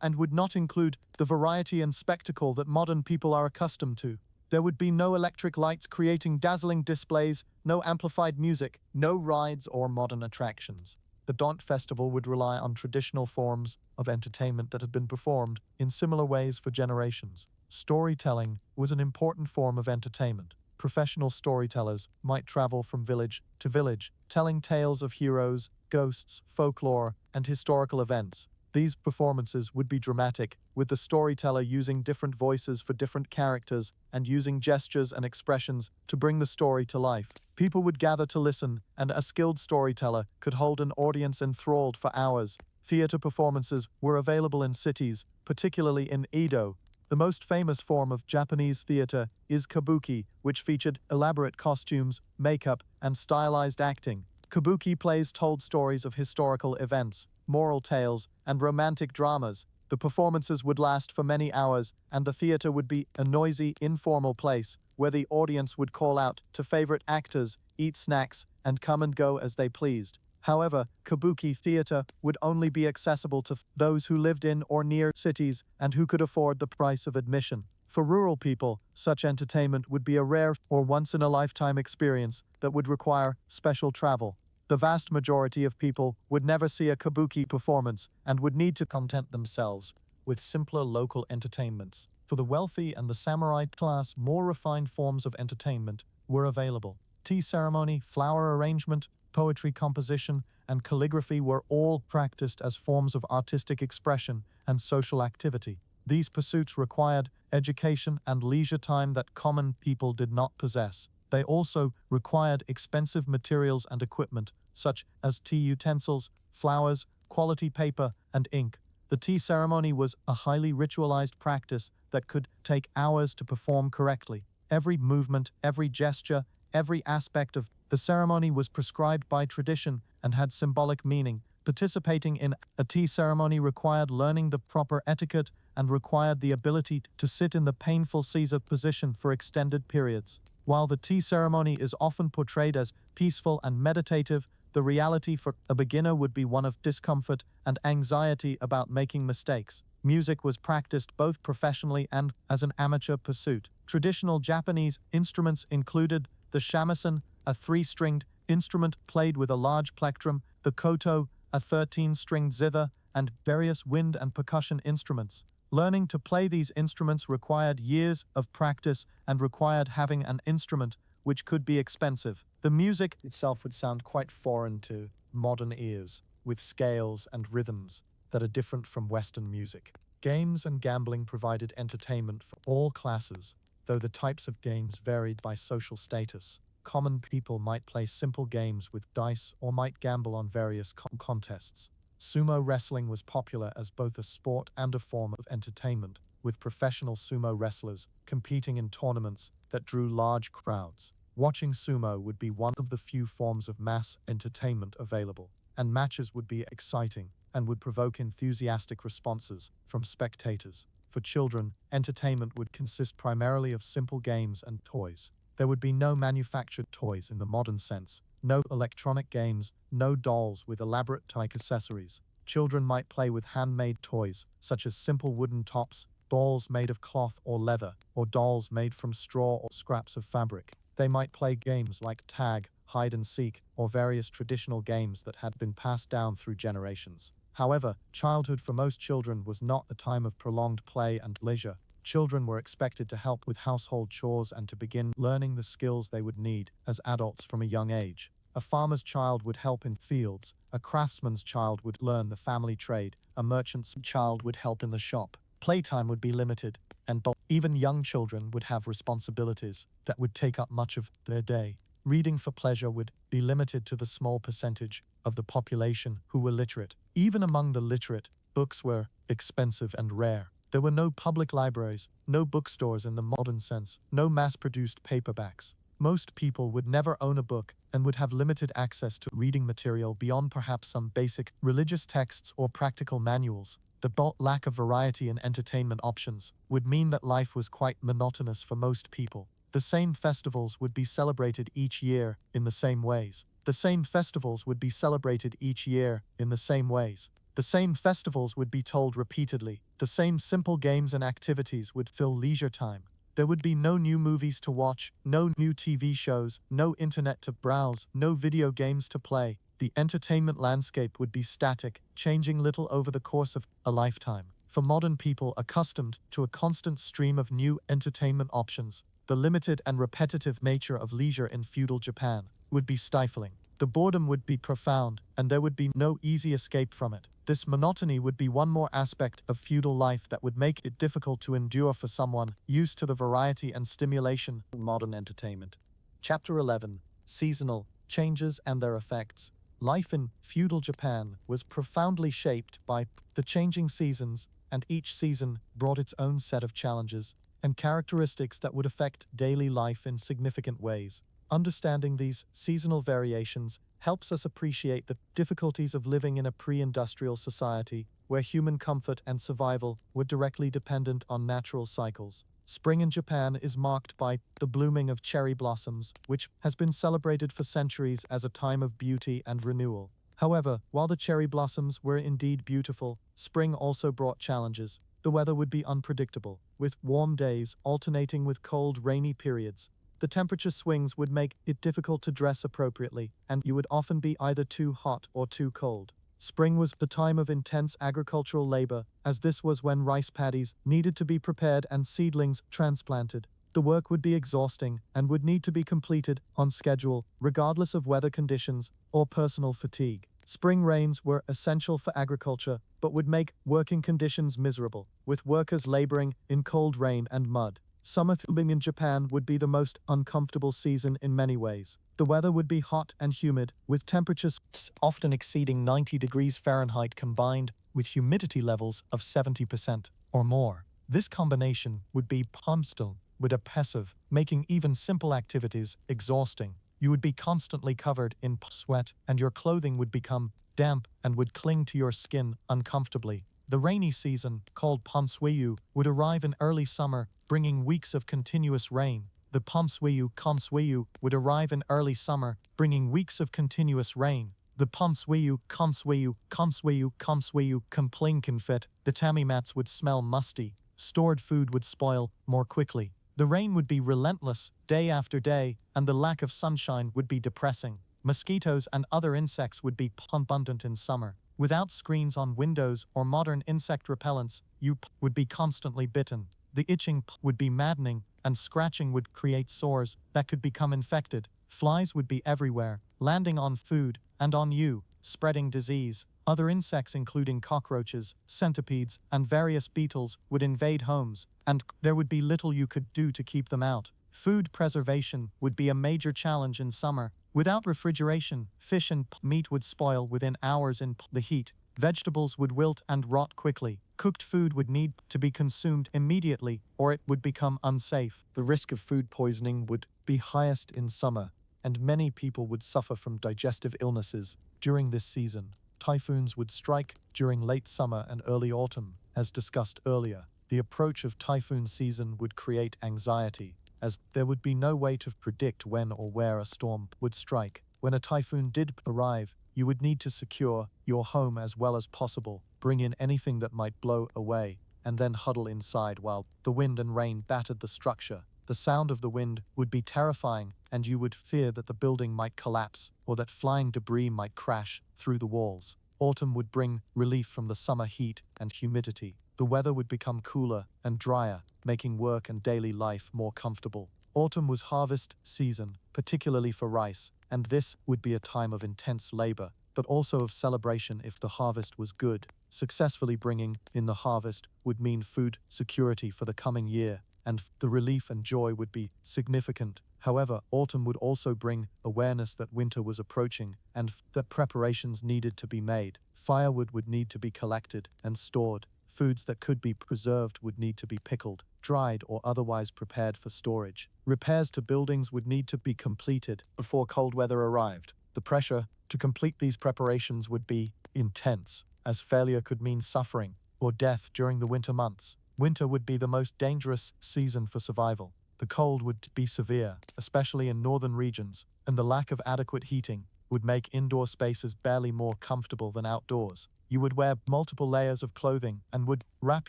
and would not include the variety and spectacle that modern people are accustomed to. There would be no electric lights creating dazzling displays, no amplified music, no rides or modern attractions. The Daunt Festival would rely on traditional forms of entertainment that had been performed in similar ways for generations. Storytelling was an important form of entertainment. Professional storytellers might travel from village to village, telling tales of heroes, ghosts, folklore, and historical events. These performances would be dramatic, with the storyteller using different voices for different characters and using gestures and expressions to bring the story to life. People would gather to listen, and a skilled storyteller could hold an audience enthralled for hours. Theater performances were available in cities, particularly in Edo. The most famous form of Japanese theater is kabuki, which featured elaborate costumes, makeup, and stylized acting. Kabuki plays told stories of historical events, moral tales, and romantic dramas. The performances would last for many hours, and the theater would be a noisy, informal place where the audience would call out to favorite actors, eat snacks, and come and go as they pleased. However, kabuki theater would only be accessible to those who lived in or near cities and who could afford the price of admission. For rural people, such entertainment would be a rare or once-in-a-lifetime experience that would require special travel. The vast majority of people would never see a kabuki performance and would need to content themselves with simpler local entertainments. For the wealthy and the samurai class, more refined forms of entertainment were available. Tea ceremony, flower arrangement, poetry composition, and calligraphy were all practiced as forms of artistic expression and social activity. These pursuits required education and leisure time that common people did not possess. They also required expensive materials and equipment, such as tea utensils, flowers, quality paper, and ink. The tea ceremony was a highly ritualized practice that could take hours to perform correctly. Every movement, every gesture, every aspect of the ceremony was prescribed by tradition and had symbolic meaning. Participating in a tea ceremony required learning the proper etiquette and required the ability to sit in the painful Caesar position for extended periods. While the tea ceremony is often portrayed as peaceful and meditative, The reality for a beginner would be one of discomfort and anxiety about making mistakes. Music was practiced both professionally and as an amateur pursuit. Traditional Japanese instruments included the shamisen, a 3-stringed instrument played with a large plectrum, the koto, a 13-stringed zither, and various wind and percussion instruments. Learning to play these instruments required years of practice and required having an instrument which could be expensive. The music itself would sound quite foreign to modern ears, with scales and rhythms that are different from Western music. Games and gambling provided entertainment for all classes, though the types of games varied by social status. Common people might play simple games with dice or might gamble on various contests. Sumo wrestling was popular as both a sport and a form of entertainment, with professional sumo wrestlers competing in tournaments that drew large crowds. Watching sumo would be one of the few forms of mass entertainment available, and matches would be exciting and would provoke enthusiastic responses from spectators. For children, entertainment would consist primarily of simple games and toys. There would be no manufactured toys in the modern sense, no electronic games, no dolls with elaborate toy accessories. Children might play with handmade toys, such as simple wooden tops, dolls made of cloth or leather, or dolls made from straw or scraps of fabric. They might play games like tag, hide and seek, or various traditional games that had been passed down through generations. However, childhood for most children was not a time of prolonged play and leisure. Children were expected to help with household chores and to begin learning the skills they would need as adults from a young age. A farmer's child would help in fields, a craftsman's child would learn the family trade, a merchant's child would help in the shop. Playtime would be limited, and even young children would have responsibilities that would take up much of their day. Reading for pleasure would be limited to the small percentage of the population who were literate. Even among the literate, books were expensive and rare. There were no public libraries, no bookstores in the modern sense, no mass-produced paperbacks. Most people would never own a book and would have limited access to reading material beyond perhaps some basic religious texts or practical manuals. The lack of variety in entertainment options would mean that life was quite monotonous for most people. The same festivals would be celebrated each year in the same ways. The same festivals would be celebrated each year in the same ways. The same festivals would be told repeatedly. The same simple games and activities would fill leisure time. There would be no new movies to watch, no new TV shows, no internet to browse, no video games to play. The entertainment landscape would be static, changing little over the course of a lifetime. For modern people accustomed to a constant stream of new entertainment options, the limited and repetitive nature of leisure in feudal Japan would be stifling. The boredom would be profound, and there would be no easy escape from it. This monotony would be one more aspect of feudal life that would make it difficult to endure for someone used to the variety and stimulation of modern entertainment. Chapter 11. Seasonal changes and their effects. Life in feudal Japan was profoundly shaped by the changing seasons, and each season brought its own set of challenges and characteristics that would affect daily life in significant ways. Understanding these seasonal variations helps us appreciate the difficulties of living in a pre-industrial society where human comfort and survival were directly dependent on natural cycles. Spring in Japan is marked by the blooming of cherry blossoms, which has been celebrated for centuries as a time of beauty and renewal. However, while the cherry blossoms were indeed beautiful, spring also brought challenges. The weather would be unpredictable, with warm days alternating with cold, rainy periods. The temperature swings would make it difficult to dress appropriately, and you would often be either too hot or too cold. Spring was the time of intense agricultural labor, as this was when rice paddies needed to be prepared and seedlings transplanted. The work would be exhausting and would need to be completed on schedule, regardless of weather conditions or personal fatigue. Spring rains were essential for agriculture, but would make working conditions miserable, with workers laboring in cold rain and mud. Summer in Japan would be the most uncomfortable season in many ways. The weather would be hot and humid, with temperatures often exceeding 90 degrees Fahrenheit combined with humidity levels of 70% or more. This combination would be constant, would oppressive, making even simple activities exhausting. You would be constantly covered in sweat, and your clothing would become damp and would cling to your skin uncomfortably. The rainy season, called Ponswiyu, would arrive in early summer, bringing weeks of continuous rain. The Ponswiyu would arrive in early summer, bringing weeks of continuous rain. The Pomswiu Complinkenfit, the tammy mats would smell musty, stored food would spoil more quickly. The rain would be relentless, day after day, and the lack of sunshine would be depressing. Mosquitoes and other insects would be abundant in summer. Without screens on windows or modern insect repellents, you would be constantly bitten. The itching would be maddening, and scratching would create sores that could become infected. Flies would be everywhere, landing on food and on you, spreading disease. Other insects, including cockroaches, centipedes, and various beetles, would invade homes, and there would be little you could do to keep them out. Food preservation would be a major challenge in summer. Without refrigeration, fish and meat would spoil within hours in the heat. Vegetables would wilt and rot quickly. Cooked food would need to be consumed immediately, or it would become unsafe. The risk of food poisoning would be highest in summer, and many people would suffer from digestive illnesses during this season. Typhoons would strike during late summer and early autumn, as discussed earlier. The approach of typhoon season would create anxiety, as there would be no way to predict when or where a storm would strike. When a typhoon did arrive, you would need to secure your home as well as possible, bring in anything that might blow away, and then huddle inside while the wind and rain battered the structure. The sound of the wind would be terrifying, and you would fear that the building might collapse or that flying debris might crash through the walls. Autumn would bring relief from the summer heat and humidity. The weather would become cooler and drier, making work and daily life more comfortable. Autumn was harvest season, particularly for rice, and this would be a time of intense labor, but also of celebration if the harvest was good. Successfully bringing in the harvest would mean food security for the coming year, and the relief and joy would be significant. However, autumn would also bring awareness that winter was approaching and that preparations needed to be made. Firewood would need to be collected and stored. Foods that could be preserved would need to be pickled, dried, or otherwise prepared for storage. Repairs to buildings would need to be completed before cold weather arrived. The pressure to complete these preparations would be intense, as failure could mean suffering or death during the winter months. Winter would be the most dangerous season for survival. The cold would be severe, especially in northern regions, and the lack of adequate heating would make indoor spaces barely more comfortable than outdoors. You would wear multiple layers of clothing and would wrap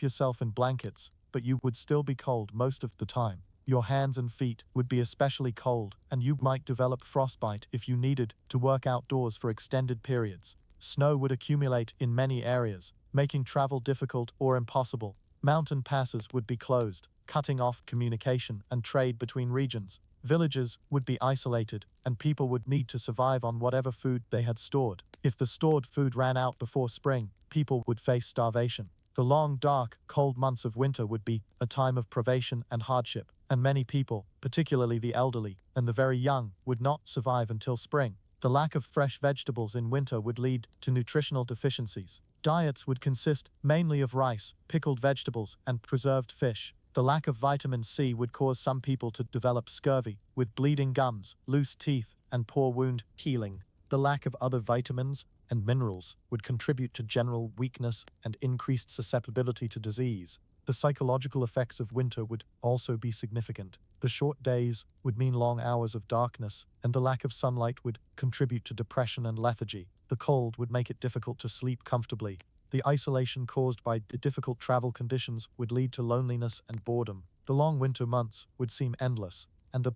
yourself in blankets, but you would still be cold most of the time. Your hands and feet would be especially cold, and you might develop frostbite if you needed to work outdoors for extended periods. Snow would accumulate in many areas, making travel difficult or impossible. Mountain passes would be closed, cutting off communication and trade between regions. Villages would be isolated, and people would need to survive on whatever food they had stored. If the stored food ran out before spring, people would face starvation. The long, dark, cold months of winter would be a time of privation and hardship, and many people, particularly the elderly and the very young, would not survive until spring. The lack of fresh vegetables in winter would lead to nutritional deficiencies. Diets would consist mainly of rice, pickled vegetables, and preserved fish. The lack of vitamin C would cause some people to develop scurvy, with bleeding gums, loose teeth, and poor wound healing. The lack of other vitamins and minerals would contribute to general weakness and increased susceptibility to disease. The psychological effects of winter would also be significant. The short days would mean long hours of darkness, and the lack of sunlight would contribute to depression and lethargy. The cold would make it difficult to sleep comfortably. The isolation caused by difficult travel conditions would lead to loneliness and boredom. The long winter months would seem endless, and the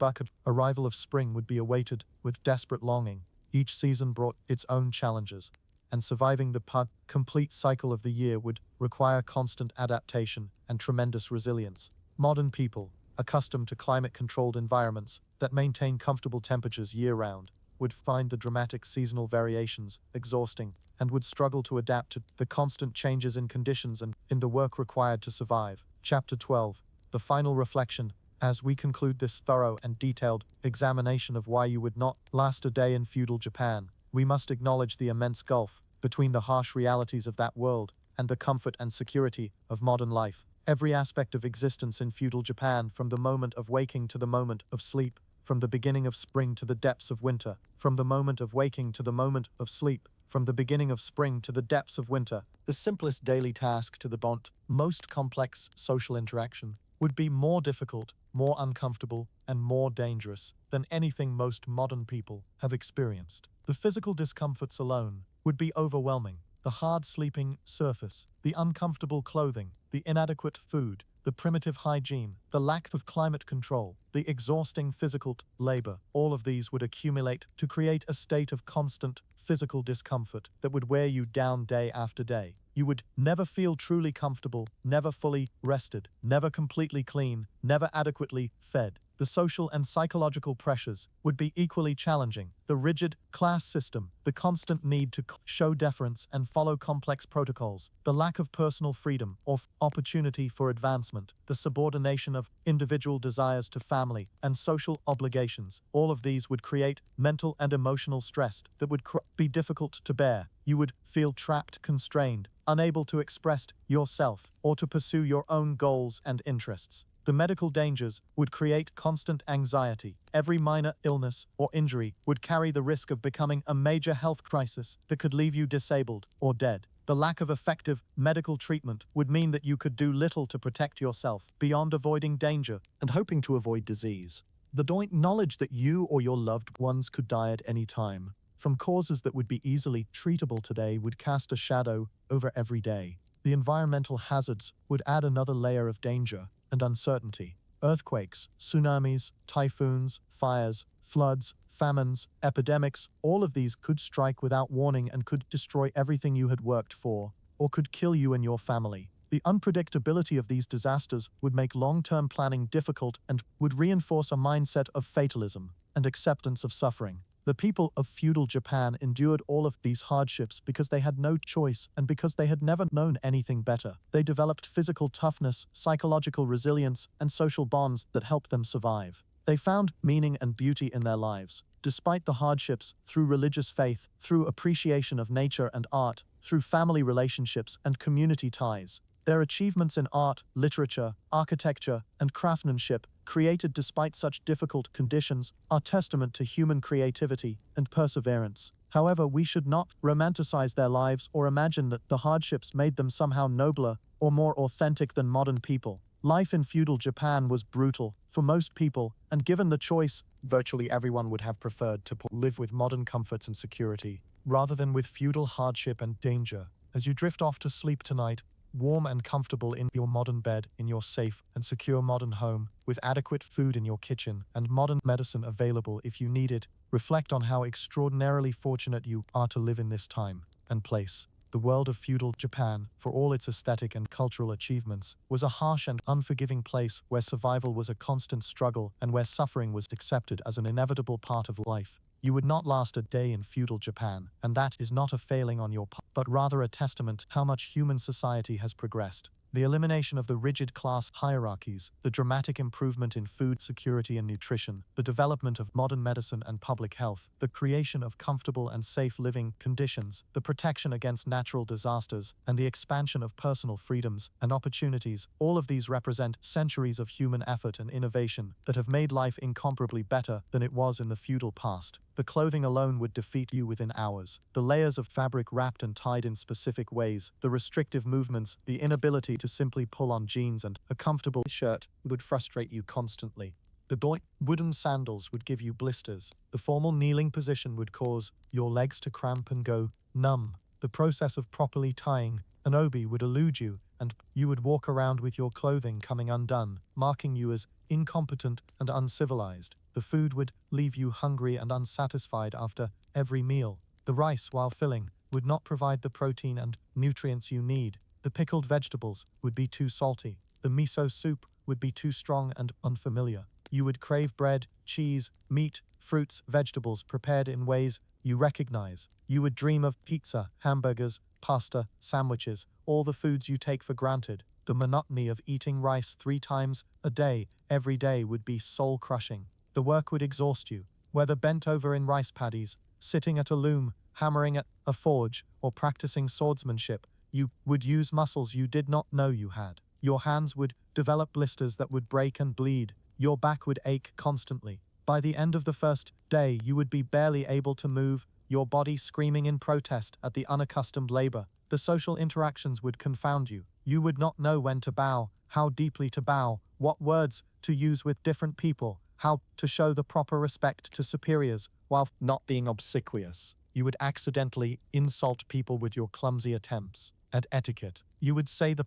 arrival of spring would be awaited with desperate longing. Each season brought its own challenges, and surviving the complete cycle of the year would require constant adaptation and tremendous resilience. Modern people, accustomed to climate-controlled environments that maintain comfortable temperatures year-round, would find the dramatic seasonal variations exhausting and would struggle to adapt to the constant changes in conditions and in the work required to survive. Chapter 12. The final reflection. As we conclude this thorough and detailed examination of why you would not last a day in feudal Japan, we must acknowledge the immense gulf between the harsh realities of that world and the comfort and security of modern life. Every aspect of existence in feudal Japan, from the moment of waking to the moment of sleep, from the beginning of spring to the depths of winter, from the moment of waking to the moment of sleep, from the beginning of spring to the depths of winter, the simplest daily task to the most complex social interaction, would be more difficult more uncomfortable, and more dangerous than anything most modern people have experienced. The physical discomforts alone would be overwhelming. The hard sleeping surface, the uncomfortable clothing, the inadequate food, the primitive hygiene, the lack of climate control, the exhausting physical labor, all of these would accumulate to create a state of constant physical discomfort that would wear you down day after day. You would never feel truly comfortable, never fully rested, never completely clean, never adequately fed. The social and psychological pressures would be equally challenging. The rigid class system, the constant need to show deference and follow complex protocols, the lack of personal freedom or opportunity for advancement, the subordination of individual desires to family and social obligations, all of these would create mental and emotional stress that would be difficult to bear. You would feel trapped, constrained, unable to express yourself or to pursue your own goals and interests. The medical dangers would create constant anxiety. Every minor illness or injury would carry the risk of becoming a major health crisis that could leave you disabled or dead. The lack of effective medical treatment would mean that you could do little to protect yourself beyond avoiding danger and hoping to avoid disease. The knowledge that you or your loved ones could die at any time from causes that would be easily treatable today would cast a shadow over every day. The environmental hazards would add another layer of danger and uncertainty. Earthquakes, tsunamis, typhoons, fires, floods, famines, epidemics, all of these could strike without warning and could destroy everything you had worked for, or could kill you and your family. The unpredictability of these disasters would make long-term planning difficult and would reinforce a mindset of fatalism and acceptance of suffering. The people of feudal Japan endured all of these hardships because they had no choice and because they had never known anything better. They developed physical toughness, psychological resilience, and social bonds that helped them survive. They found meaning and beauty in their lives, despite the hardships, through religious faith, through appreciation of nature and art, through family relationships and community ties. Their achievements in art, literature, architecture, and craftsmanship, created despite such difficult conditions, are testament to human creativity and perseverance. However, we should not romanticize their lives or imagine that the hardships made them somehow nobler or more authentic than modern people. Life in feudal Japan was brutal for most people, and given the choice, virtually everyone would have preferred to live with modern comforts and security, rather than with feudal hardship and danger. As you drift off to sleep tonight, warm and comfortable in your modern bed, in your safe and secure modern home, with adequate food in your kitchen and modern medicine available if you need it, reflect on how extraordinarily fortunate you are to live in this time and place. The world of feudal Japan, for all its aesthetic and cultural achievements, was a harsh and unforgiving place where survival was a constant struggle and where suffering was accepted as an inevitable part of life. You would not last a day in feudal Japan, and that is not a failing on your part, but rather a testament to how much human society has progressed. The elimination of the rigid class hierarchies, the dramatic improvement in food security and nutrition, the development of modern medicine and public health, the creation of comfortable and safe living conditions, the protection against natural disasters, and the expansion of personal freedoms and opportunities, all of these represent centuries of human effort and innovation that have made life incomparably better than it was in the feudal past. The clothing alone would defeat you within hours. The layers of fabric wrapped and tied in specific ways, the restrictive movements, the inability to simply pull on jeans and a comfortable shirt would frustrate you constantly. The wooden sandals would give you blisters. The formal kneeling position would cause your legs to cramp and go numb. The process of properly tying an obi would elude you, and you would walk around with your clothing coming undone, marking you as incompetent and uncivilized. The food would leave you hungry and unsatisfied after every meal. The rice, while filling, would not provide the protein and nutrients you need. The pickled vegetables would be too salty. The miso soup would be too strong and unfamiliar. You would crave bread, cheese, meat, fruits, vegetables prepared in ways you recognize. You would dream of pizza, hamburgers, pasta, sandwiches, all the foods you take for granted. The monotony of eating rice 3 times a day, every day, would be soul-crushing. The work would exhaust you, whether bent over in rice paddies, sitting at a loom, hammering at a forge, or practicing swordsmanship. You would use muscles you did not know you had. Your hands would develop blisters that would break and bleed. Your back would ache constantly. By the end of the first day, you would be barely able to move, your body screaming in protest at the unaccustomed labor. The social interactions would confound you. You would not know when to bow, how deeply to bow, what words to use with different people, how to show the proper respect to superiors while not being obsequious. You would accidentally insult people with your clumsy attempts at etiquette. You would say the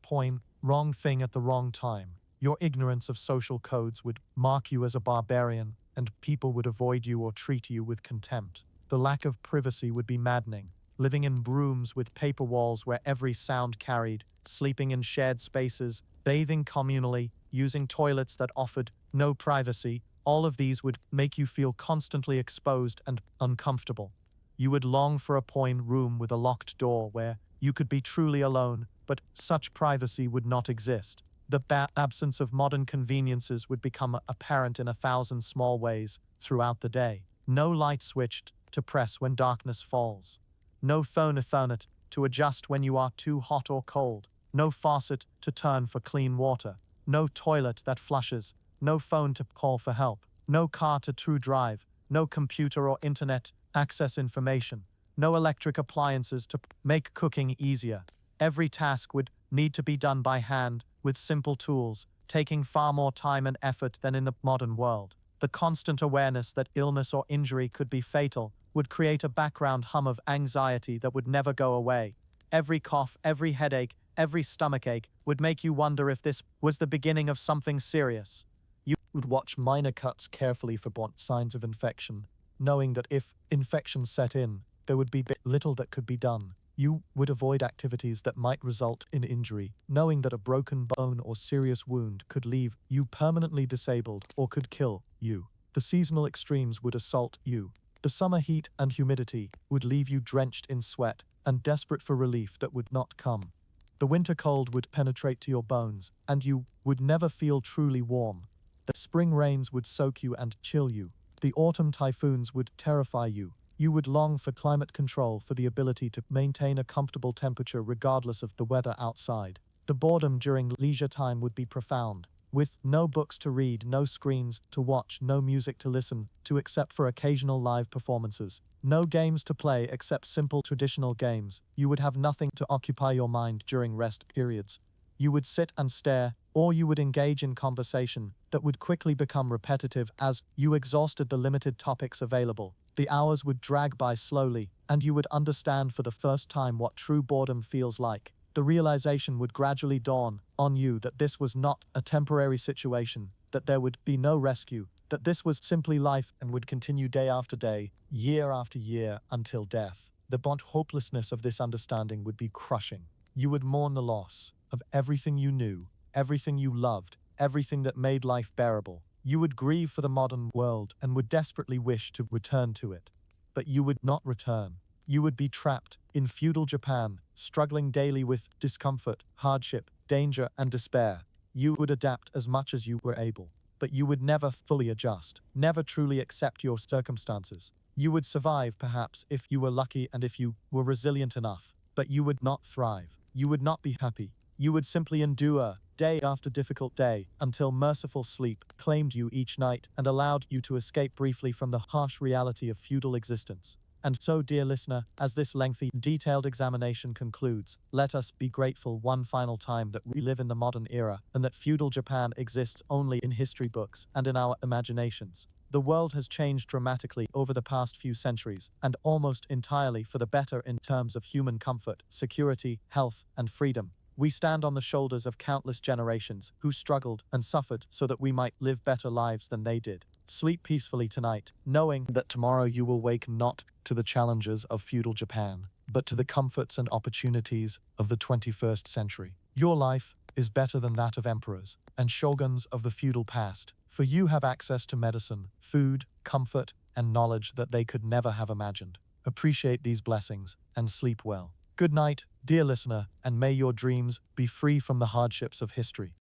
wrong thing at the wrong time. Your ignorance of social codes would mark you as a barbarian, and people would avoid you or treat you with contempt. The lack of privacy would be maddening. Living in rooms with paper walls where every sound carried, sleeping in shared spaces, bathing communally, using toilets that offered no privacy, all of these would make you feel constantly exposed and uncomfortable. You would long for a room with a locked door where you could be truly alone, but such privacy would not exist. The absence of modern conveniences would become apparent in 1,000 small ways throughout the day. No light switched to press when darkness falls. No phone Ethernet to adjust when you are too hot or cold. No faucet to turn for clean water. No toilet that flushes. No phone to call for help. No car to true drive. No computer or internet access information. No electric appliances to make cooking easier. Every task would need to be done by hand with simple tools, taking far more time and effort than in the modern world. The constant awareness that illness or injury could be fatal would create a background hum of anxiety that would never go away. Every cough, every headache, every stomachache would make you wonder if this was the beginning of something serious. You would watch minor cuts carefully for signs of infection, knowing that if infection set in, there would be little that could be done. You would avoid activities that might result in injury, knowing that a broken bone or serious wound could leave you permanently disabled or could kill you. The seasonal extremes would assault you. The summer heat and humidity would leave you drenched in sweat and desperate for relief that would not come. The winter cold would penetrate to your bones, and you would never feel truly warm. The spring rains would soak you and chill you. The autumn typhoons would terrify you. You would long for climate control, for the ability to maintain a comfortable temperature regardless of the weather outside. The boredom during leisure time would be profound. With no books to read, no screens to watch, no music to listen to except for occasional live performances, no games to play except simple traditional games, you would have nothing to occupy your mind during rest periods. You would sit and stare, or you would engage in conversation that would quickly become repetitive as you exhausted the limited topics available. The hours would drag by slowly, and you would understand for the first time what true boredom feels like. The realization would gradually dawn on you that this was not a temporary situation, that there would be no rescue, that this was simply life and would continue day after day, year after year, until death. The hopelessness of this understanding would be crushing. You would mourn the loss of everything you knew, everything you loved, everything that made life bearable. You would grieve for the modern world and would desperately wish to return to it. But you would not return. You would be trapped in feudal Japan, struggling daily with discomfort, hardship, danger, and despair. You would adapt as much as you were able, but you would never fully adjust, never truly accept your circumstances. You would survive, perhaps, if you were lucky and if you were resilient enough, but you would not thrive. You would not be happy. You would simply endure, day after difficult day, until merciful sleep claimed you each night and allowed you to escape briefly from the harsh reality of feudal existence. And so, dear listener, as this lengthy, detailed examination concludes, let us be grateful one final time that we live in the modern era and that feudal Japan exists only in history books and in our imaginations. The world has changed dramatically over the past few centuries, and almost entirely for the better in terms of human comfort, security, health, and freedom. We stand on the shoulders of countless generations who struggled and suffered so that we might live better lives than they did. Sleep peacefully tonight, knowing that tomorrow you will wake not to the challenges of feudal Japan, but to the comforts and opportunities of the 21st century. Your life is better than that of emperors and shoguns of the feudal past, for you have access to medicine, food, comfort, and knowledge that they could never have imagined. Appreciate these blessings and sleep well. Good night, dear listener, and may your dreams be free from the hardships of history.